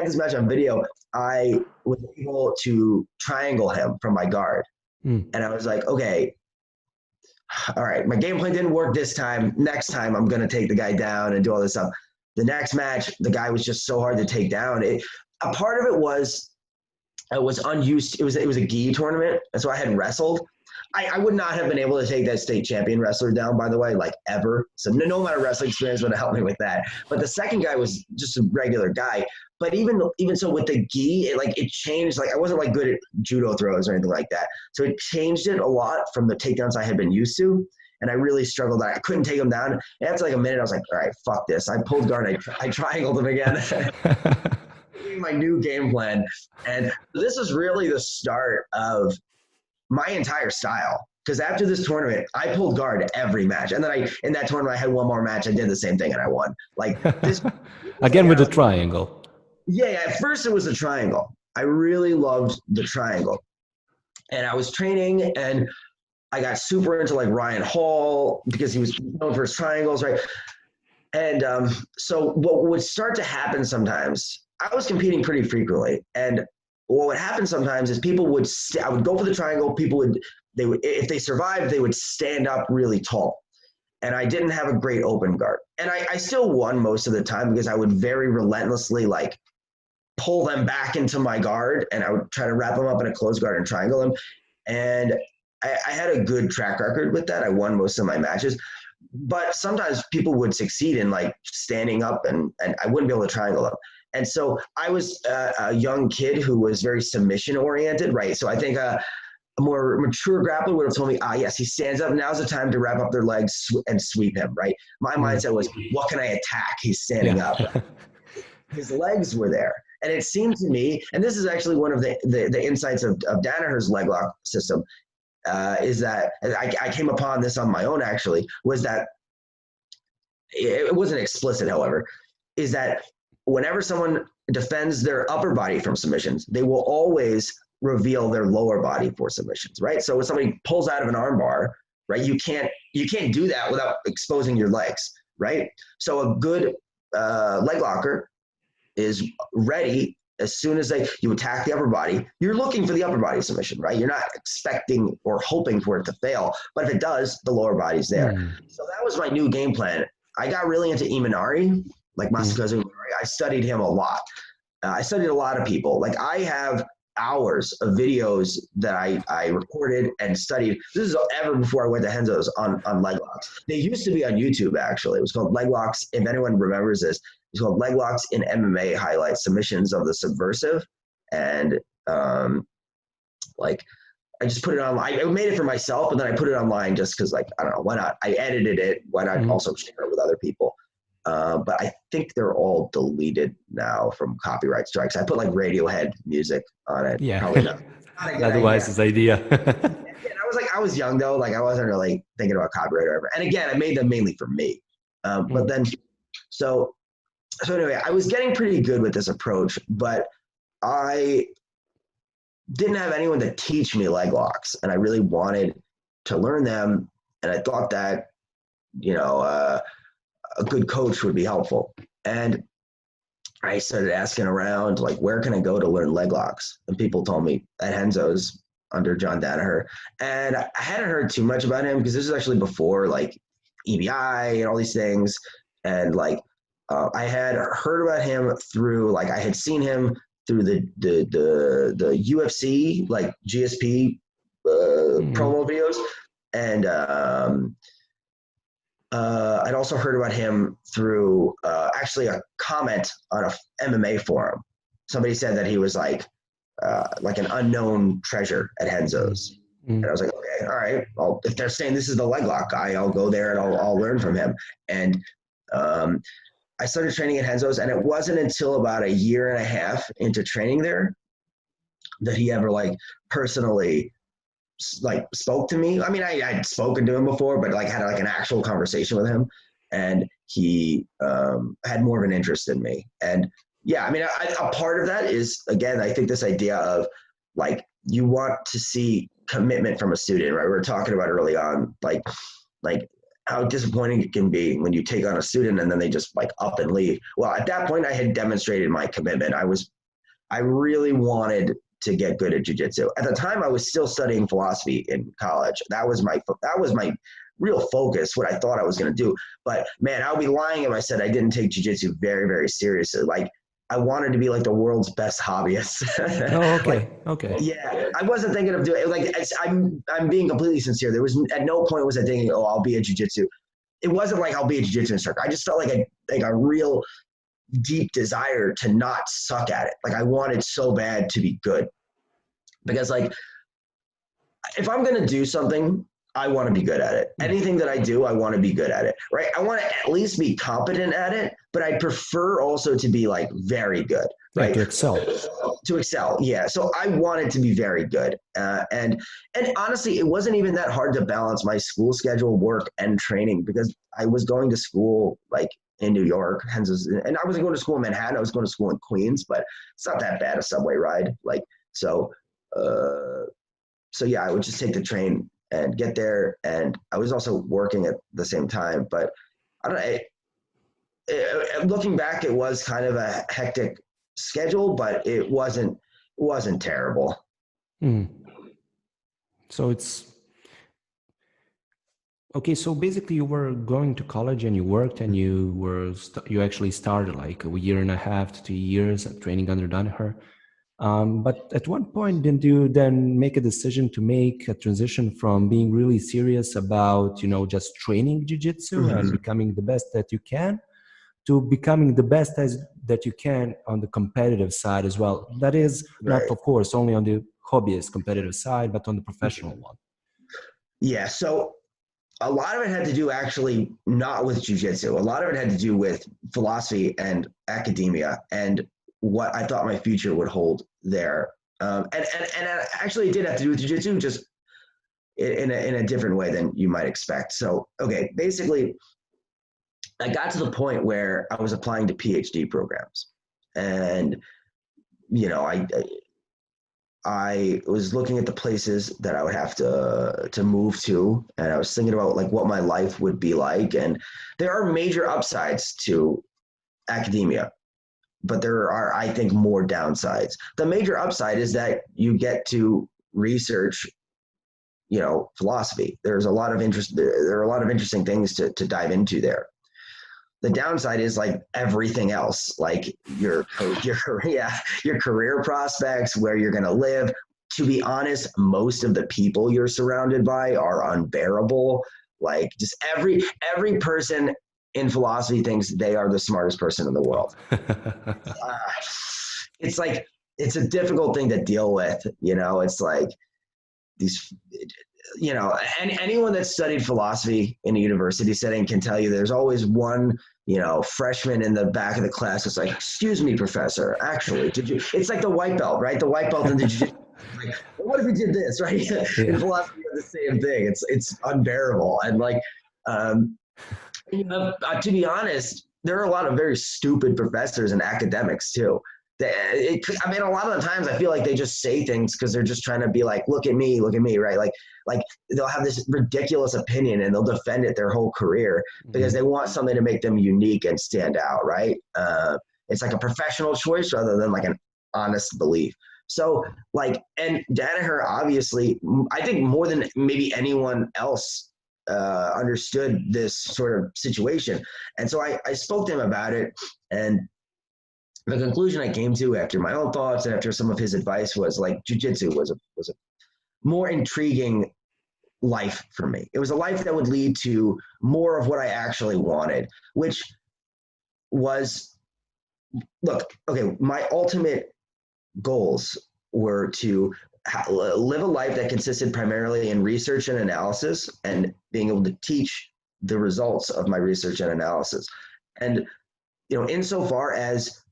this match on video. I was able to triangle him from my guard. And I was like, okay, all right, my game plan didn't work this time. Next time I'm going to take the guy down and do all this stuff. The next match, the guy was just so hard to take down. A part of it was unused. It was a gi tournament. And so I had wrestled. I would not have been able to take that state champion wrestler down, by the way, like ever. So no amount of wrestling experience would have helped me with that. But the second guy was just a regular guy. But even so with the gi, it changed. Like I wasn't like good at judo throws or anything like that. So it changed it a lot from the takedowns I had been used to. And I really struggled. I couldn't take him down. And after like a minute, I was like, all right, fuck this. I pulled guard. I triangled him again. My new game plan. And this is really the start of my entire style. Because after this tournament, I pulled guard every match. And then in that tournament, I had one more match. I did the same thing and I won. Like this again with the triangle. Yeah, at first it was a triangle. I really loved the triangle. And I was training and I got super into like Ryan Hall because he was known for his triangles, right? And so what would start to happen sometimes, I was competing pretty frequently. And what would happen sometimes is people would, I would go for the triangle. People would, if they survived, they would stand up really tall. And I didn't have a great open guard. And I still won most of the time because I would very relentlessly like pull them back into my guard and I would try to wrap them up in a closed guard and triangle them. And I had a good track record with that. I won most of my matches. But sometimes people would succeed in like standing up and I wouldn't be able to triangle them. And so I was a young kid who was very submission oriented, right? So I think a more mature grappler would have told me, yes, he stands up. Now's the time to wrap up their legs and sweep him, right? My mindset was, what can I attack? He's standing up. His legs were there. And it seemed to me, and this is actually one of the insights of Danaher's leg lock system, is that I came upon this on my own actually, was that it wasn't explicit, however. is that whenever someone defends their upper body from submissions, they will always reveal their lower body for submissions, right? So when somebody pulls out of an armbar, right, you can't do that without exposing your legs, right? So a good leg locker is ready as soon as you attack the upper body. You're looking for the upper body submission, right? You're not expecting or hoping for it to fail, but if it does, the lower body's there. So that was my new game plan. I got really into Imanari, like Masakazu Imanari. I studied him a lot. I studied a lot of people. Like I have hours of videos that I recorded and studied. This is ever before I went to Renzo's on leg locks. They used to be on YouTube, actually. It was called Leg Locks. If anyone remembers this, it's called Leg Locks in MMA Highlights Submissions of the Subversive. And like I just put it online. I made it for myself, and then I put it online just because, like, I don't know, why not? I edited it. Why not also share it with other people? But I think they're all deleted now from copyright strikes. I put like Radiohead music on it. Yeah. Probably not That was his idea. And I was young though. Like I wasn't really thinking about copyright or whatever. And again, I made them mainly for me. But then, so anyway, I was getting pretty good with this approach, but I didn't have anyone to teach me leg locks, and I really wanted to learn them. And I thought that, you know, a good coach would be helpful. And I started asking around, like, where can I go to learn leg locks? And people told me at Renzo's under John Danaher. And I hadn't heard too much about him because this is actually before like EBI and all these things. And like, I had heard about him through, like, I had seen him through the UFC, like GSP promo videos. And I'd also heard about him through actually a comment on a MMA forum. Somebody said that he was like an unknown treasure at Renzo's. And I was like, okay, all right. Well, if they're saying this is the leg lock guy, I'll go there and I'll learn from him. And I started training at Renzo's, and it wasn't until about a year and a half into training there that he ever like personally like spoke to me. I mean, I'd spoken to him before, but like had like an actual conversation with him, and he had more of an interest in me. And yeah, I mean, a part of that is, again, I think this idea of like, you want to see commitment from a student, right? We were talking about early on, like how disappointing it can be when you take on a student and then they just like up and leave. Well, at that point I had demonstrated my commitment. I really wanted to get good at jiu-jitsu. At the time I was still studying philosophy in college. That was my real focus, what I thought I was going to do. But man, I would be lying if I said I didn't take jiu-jitsu very, very seriously. Like, I wanted to be like the world's best hobbyist. Oh, okay. Like, okay. Yeah. I wasn't thinking of doing it. Like, I'm being completely sincere. There was at no point was I thinking, oh, I'll be a jiu-jitsu. It wasn't like I'll be a jiu-jitsu instructor. I just felt like a real deep desire to not suck at it. Like, I wanted so bad to be good, because like, if I'm going to do something, I want to be good at it. Anything that I do, I want to be good at it, right? I want to at least be competent at it, but I prefer also to be like very good, right? Like to excel. To excel, yeah. So I wanted to be very good. And honestly, it wasn't even that hard to balance my school schedule, work, and training, because I was going to school like in New York, and I wasn't going to school in Manhattan. I was going to school in Queens, but it's not that bad a subway ride. Like, so yeah, I would just take the train and get there. And I was also working at the same time, but I don't know. Looking back, it was kind of a hectic schedule, but it wasn't terrible. So it's okay. So basically, you were going to college and you worked, and you actually started like a year and a half to 2 years of training under Danaher. But at one point, didn't you then make a decision to make a transition from being really serious about, just training jiu-jitsu and becoming the best that you can, to becoming the best that you can on the competitive side as well? That is not, of course, only on the hobbyist competitive side, but on the professional one. Yeah. So a lot of it had to do actually not with jiu-jitsu. A lot of it had to do with philosophy and academia and what I thought my future would hold there. And actually it did have to do with jiu-jitsu, just in a different way than you might expect. So, okay, basically I got to the point where I was applying to PhD programs, and you know, I was looking at the places that I would have to move to, and I was thinking about like what my life would be like. And there are major upsides to academia, but there are, I think, more downsides. The major upside is that you get to research, you know, philosophy. There's a lot of interest. There are a lot of interesting things to dive into there. The downside is like everything else, like your career prospects, where you're going to live. To be honest, most of the people you're surrounded by are unbearable. Like just every person in philosophy thinks they are the smartest person in the world. It's like, it's a difficult thing to deal with. You know, it's like these, you know, and anyone that's studied philosophy in a university setting can tell you there's always one, you know, freshman in the back of the class that's like, excuse me, professor, actually, did you, it's like the white belt, right? The white belt, and did you, like, well, what if we did this, right? Yeah. In philosophy, the same thing. It's unbearable. And like, to be honest, there are a lot of very stupid professors and academics too. I mean, a lot of the times I feel like they just say things because they're just trying to be like, look at me, right? Like they'll have this ridiculous opinion and they'll defend it their whole career because they want something to make them unique and stand out, right? It's like a professional choice rather than like an honest belief. So like, and Danaher obviously, I think more than maybe anyone else understood this sort of situation. And so I spoke to him about it, and the conclusion I came to after my own thoughts and after some of his advice was like jiu-jitsu was a more intriguing life for me. It was a life that would lead to more of what I actually wanted, which was, look, okay, my ultimate goals were to live a life that consisted primarily in research and analysis and being able to teach the results of my research and analysis. And, you know, insofar as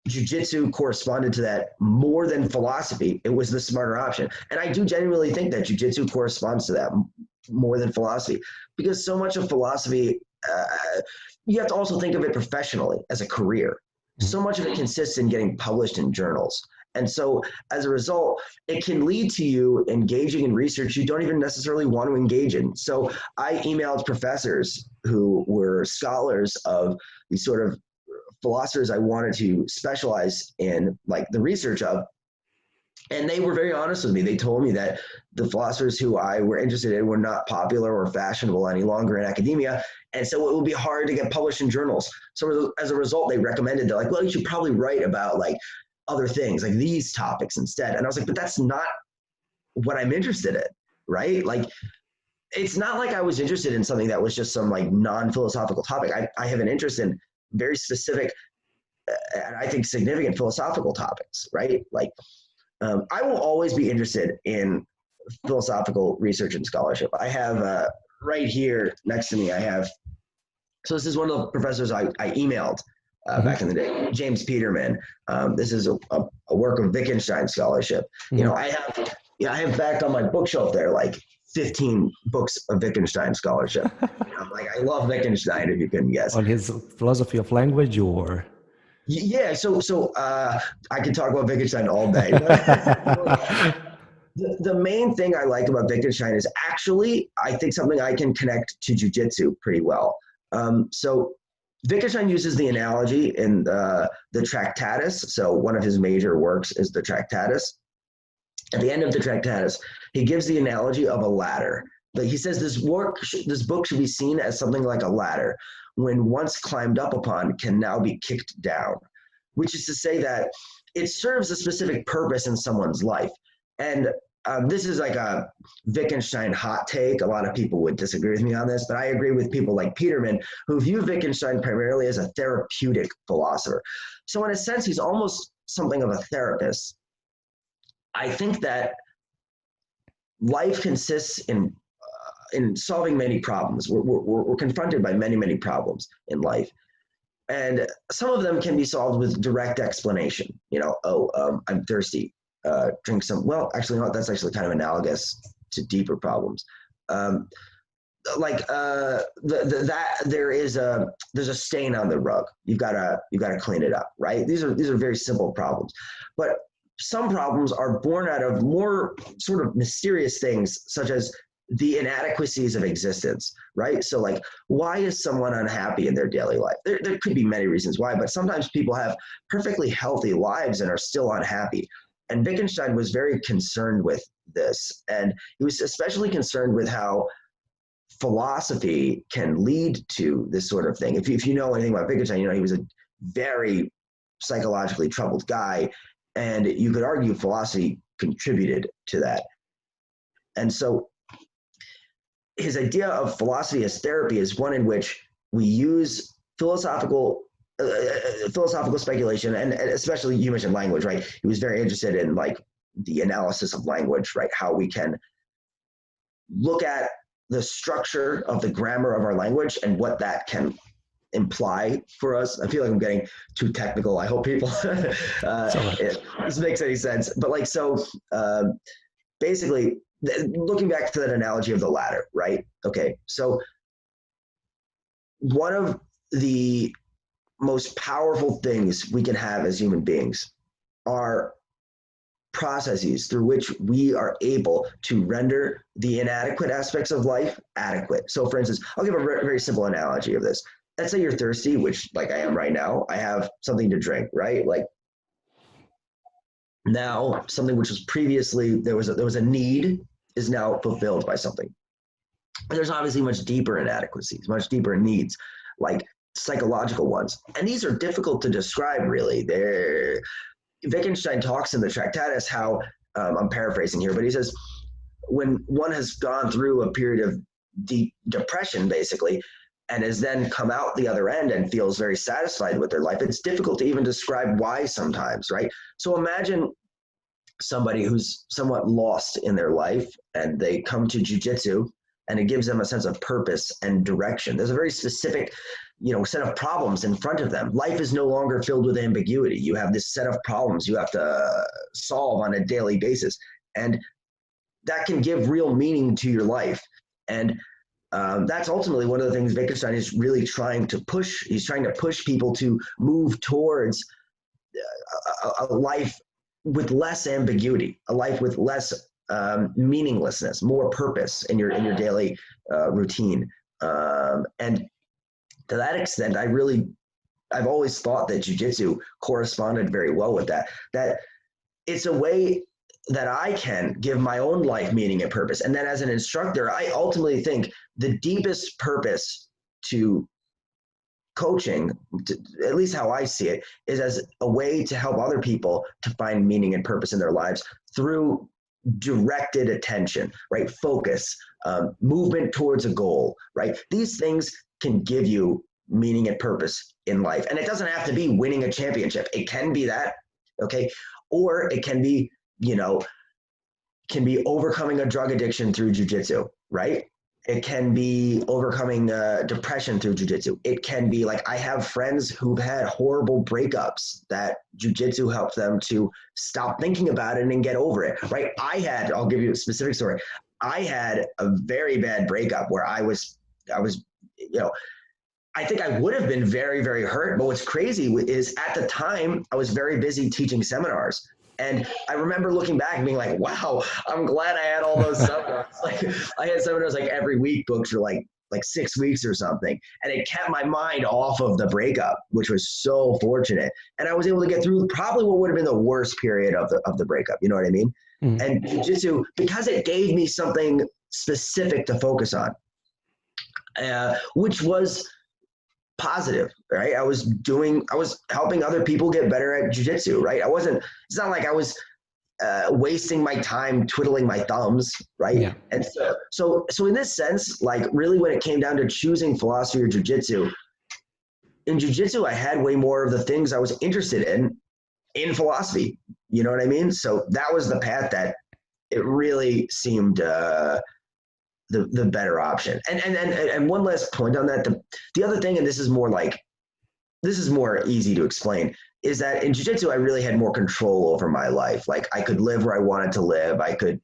jiu-jitsu corresponded to that more than philosophy, it was the smarter option. And I do genuinely think that jiu-jitsu corresponds to that more than philosophy, because so much of philosophy, you have to also think of it professionally as a career. So much of it consists in getting published in journals. And so as a result, it can lead to you engaging in research you don't even necessarily want to engage in. So I emailed professors who were scholars of these sort of philosophers I wanted to specialize in, like the research of, and they were very honest with me. They told me that the philosophers who I were interested in were not popular or fashionable any longer in academia, and so it would be hard to get published in journals. So as a result, they recommended, they're like, well, you should probably write about like other things, like these topics instead. And I was like, but that's not what I'm interested in, right? Like, it's not like I was interested in something that was just some like non-philosophical topic. I have an interest in very specific and I think significant philosophical topics, right? Like, I will always be interested in philosophical research and scholarship. I have right here next to me, I have, so this is one of the professors I emailed back in the day, James Peterman. This is a work of Wittgenstein scholarship. You know, I have back on my bookshelf there like 15 books of Wittgenstein scholarship. I'm like, I love Wittgenstein, if you couldn't guess. On his philosophy of language, or? Yeah, so I could talk about Wittgenstein all day. The main thing I like about Wittgenstein is actually, I think, something I can connect to jiu-jitsu pretty well. So Wittgenstein uses the analogy in the Tractatus. So one of his major works is the Tractatus. At the end of the Tractatus, he gives the analogy of a ladder. But he says this book should be seen as something like a ladder, when once climbed up upon can now be kicked down, which is to say that it serves a specific purpose in someone's life. And this is like a Wittgenstein hot take. A lot of people would disagree with me on this, but I agree with people like Peterman, who view Wittgenstein primarily as a therapeutic philosopher. So in a sense, he's almost something of a therapist. I think that life consists in solving many problems. We're confronted by many problems in life. And some of them can be solved with direct explanation. You know, I'm thirsty, drink some, well, actually, no, that's actually kind of analogous to deeper problems. like there's a stain on the rug. You've got to clean it up, right? These are very simple problems, but some problems are born out of more sort of mysterious things, such as the inadequacies of existence, right? So like, why is someone unhappy in their daily life? There could be many reasons why, but sometimes people have perfectly healthy lives and are still unhappy. And Wittgenstein was very concerned with this. And he was especially concerned with how philosophy can lead to this sort of thing. If you know anything about Wittgenstein, you know he was a very psychologically troubled guy, and you could argue philosophy contributed to that. And so his idea of philosophy as therapy is one in which we use philosophical speculation, and especially you mentioned language, right? He was very interested in like the analysis of language, right? How we can look at the structure of the grammar of our language and what that can imply for us. I feel like I'm getting too technical. I hope people this makes any sense. But like, so basically, looking back to that analogy of the ladder, right? Okay, so one of the most powerful things we can have as human beings are processes through which we are able to render the inadequate aspects of life adequate. So for instance, I'll give a very simple analogy of this. Let's say you're thirsty, which like I am right now. I have something to drink, right? Like now something which was previously, there was a need is now fulfilled by something. And there's obviously much deeper inadequacies, much deeper needs, like psychological ones. And these are difficult to describe really. Wittgenstein talks in the Tractatus how, I'm paraphrasing here, but he says, when one has gone through a period of deep depression, basically, and has then come out the other end and feels very satisfied with their life, it's difficult to even describe why sometimes, right? So imagine somebody who's somewhat lost in their life and they come to jiu-jitsu and it gives them a sense of purpose and direction. There's a very specific, set of problems in front of them. Life is no longer filled with ambiguity. You have this set of problems you have to solve on a daily basis. And that can give real meaning to your life. And that's ultimately one of the things Wittgenstein is really trying to push. He's trying to push people to move towards a life with less ambiguity, a life with less meaninglessness, more purpose in your daily routine. And to that extent, I've always thought that jiu-jitsu corresponded very well with that. That it's a way that I can give my own life meaning and purpose. And then as an instructor, I ultimately think the deepest purpose to coaching, at least how I see it, is as a way to help other people to find meaning and purpose in their lives through directed attention, right? Focus, movement towards a goal, right? These things can give you meaning and purpose in life. And it doesn't have to be winning a championship. It can be that, okay? Or it can be, overcoming a drug addiction through jiu-jitsu, right? It can be overcoming depression through jiu-jitsu. It can be like, I have friends who've had horrible breakups that jiu-jitsu helped them to stop thinking about it and get over it, right? I'll give you a specific story. I had a very bad breakup where I was, I think I would have been very, very hurt. But what's crazy is at the time I was very busy teaching seminars. And I remember looking back and being like, wow, I'm glad I had all those seminars. Like I had seminars like every week, booked for like 6 weeks or something. And it kept my mind off of the breakup, which was so fortunate. And I was able to get through probably what would have been the worst period of the breakup. You know what I mean? Mm-hmm. And jiu-jitsu, because it gave me something specific to focus on, which was positive, right? I was helping other people get better at jiu-jitsu, right? It's not like I was wasting my time twiddling my thumbs, right? Yeah. And so in this sense, like really when it came down to choosing philosophy or jiu-jitsu, in jiu-jitsu, I had way more of the things I was interested in philosophy. You know what I mean? So that was the path that it really seemed the better option. And one last point on that, the other thing, and this is more easy to explain, is that in jiu-jitsu, I really had more control over my life. Like I could live where I wanted to live. I could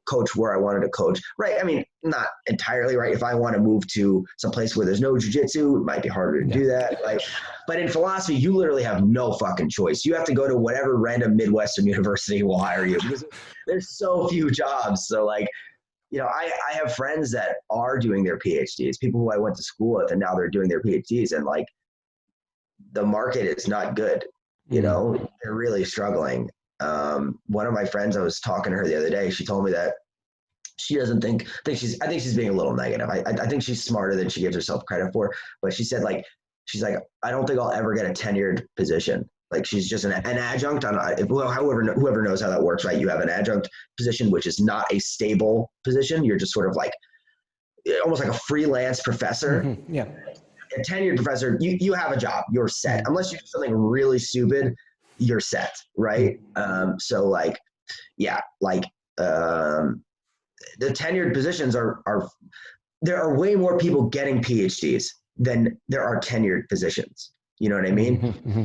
coach where I wanted to coach. Right. I mean, not entirely, right. If I want to move to some place where there's no jiu-jitsu, it might be harder to do that. Like, but in philosophy, you literally have no fucking choice. You have to go to whatever random Midwestern university will hire you because there's so few jobs. So like, you know, I have friends that are doing their PhDs, people who I went to school with, and now they're doing their PhDs, and like the market is not good. You know, they're really struggling. One of my friends, I was talking to her the other day. She told me that she doesn't think I think she's being a little negative. I think she's smarter than she gives herself credit for. But she said she's like, I don't think I'll ever get a tenured position. Like she's just an adjunct on, whoever knows how that works, right? You have an adjunct position, which is not a stable position. You're just sort of like almost like a freelance professor. Mm-hmm. Yeah. A tenured professor, you have a job, you're set. Unless you do something really stupid, you're set, right? So like, yeah, like the tenured positions are there are way more people getting PhDs than there are tenured positions. You know what I mean? Mm-hmm.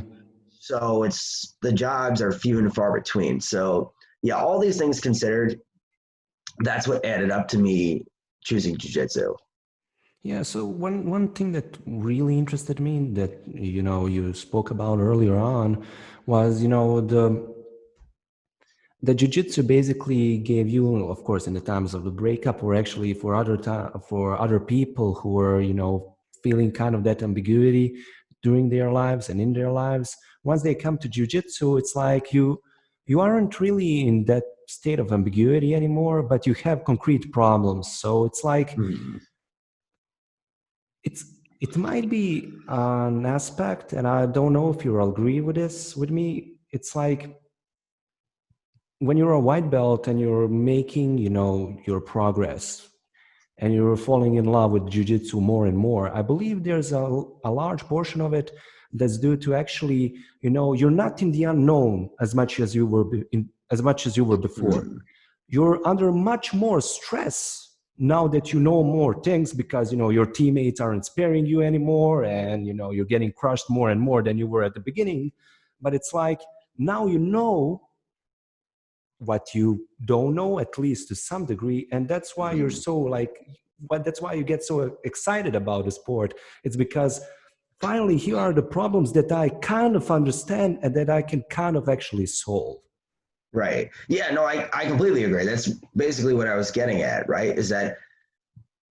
So it's the jobs are few and far between. So yeah, all these things considered, that's what added up to me choosing jiu-jitsu. Yeah, so one thing that really interested me that, you know, you spoke about earlier on was, you know, the jiu-jitsu basically gave you, of course, in the times of the breakup, or actually for other people who were, you know, feeling kind of that ambiguity during their lives and in their lives. Once they come to jiu-jitsu, it's like you aren't really in that state of ambiguity anymore, but you have concrete problems. So it's like, it might be an aspect, and I don't know if you'll agree with this with me. It's like when you're a white belt and you're making, you know, your progress and you're falling in love with jiu-jitsu more and more, I believe there's a large portion of it that's due to actually, you know, you're not in the unknown as much as you were before. You're under much more stress now that you know more things, because, you know, your teammates aren't sparing you anymore, and, you know, you're getting crushed more and more than you were at the beginning. But it's like now you know what you don't know, at least to some degree, and that's why you're so like, but that's why you get so excited about the sport. It's because finally here are the problems that I kind of understand and that I can kind of actually solve. Right. Yeah, no, I completely agree. That's basically what I was getting at, right? Is that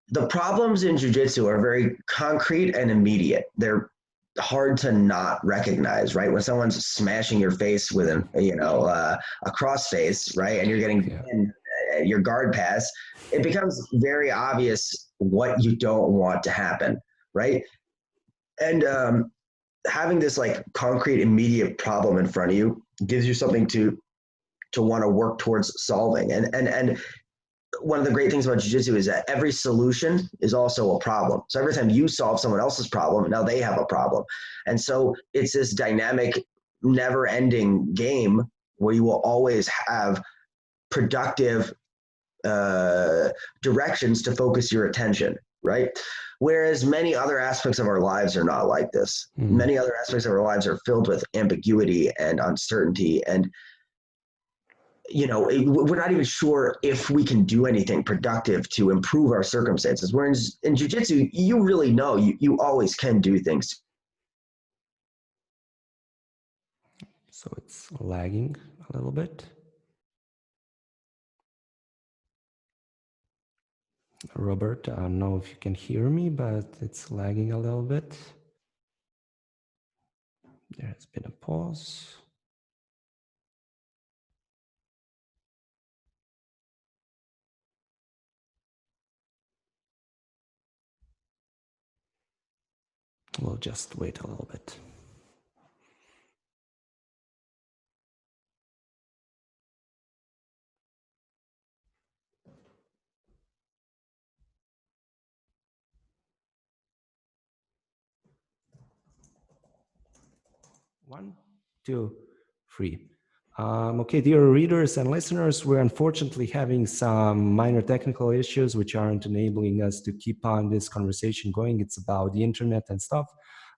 the problems in jiu-jitsu are very concrete and immediate. They're hard to not recognize, right? When someone's smashing your face with a cross face, right? And you're getting your guard pass, it becomes very obvious what you don't want to happen, right? And having this like concrete immediate problem in front of you gives you something to want to work towards solving. And one of the great things about jiu-jitsu is that every solution is also a problem. So every time you solve someone else's problem, now they have a problem. And so it's this dynamic, never-ending game where you will always have productive directions to focus your attention, right? Whereas many other aspects of our lives are not like this. Many other aspects of our lives are filled with ambiguity and uncertainty, and you know, we're not even sure if we can do anything productive to improve our circumstances. Whereas in jiu-jitsu, you really know you always can do things. So it's lagging a little bit. Robert, I don't know if you can hear me, but it's lagging a little bit. There has been a pause. We'll just wait a little bit. One, two, three. Okay, dear readers and listeners, we're unfortunately having some minor technical issues which aren't enabling us to keep on this conversation going. It's about the internet and stuff.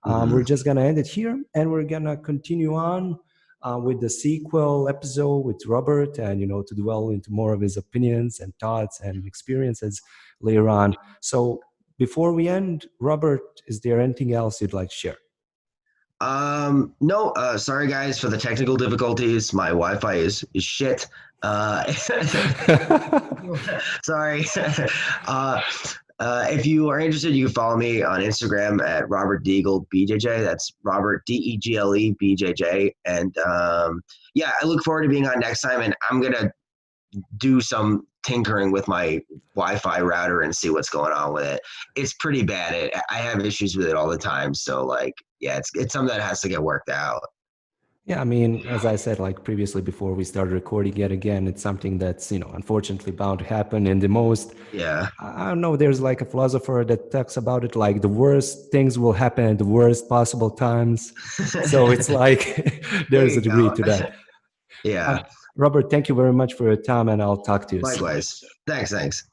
We're just going to end it here, and we're going to continue on with the sequel episode with Robert, and to dwell into more of his opinions and thoughts and experiences later on. So before we end, Robert, is there anything else you'd like to share? No, sorry guys for the technical difficulties. My Wi-Fi is shit. Sorry. If you are interested, you can follow me on Instagram at Robert Degle BJJ. That's Robert Degle BJJ. And yeah, I look forward to being on next time. And I'm gonna do some tinkering with my Wi-Fi router and see what's going on with it. It's pretty bad. I have issues with it all the time. So like, yeah, it's something that has to get worked out. Yeah, I mean, as I said, like previously before we started recording yet again, it's something that's, unfortunately bound to happen. And I don't know, there's like a philosopher that talks about it like the worst things will happen at the worst possible times. So it's like there's a degree to that. Yeah. Robert, thank you very much for your time, and I'll talk to you soon. Likewise. Thanks.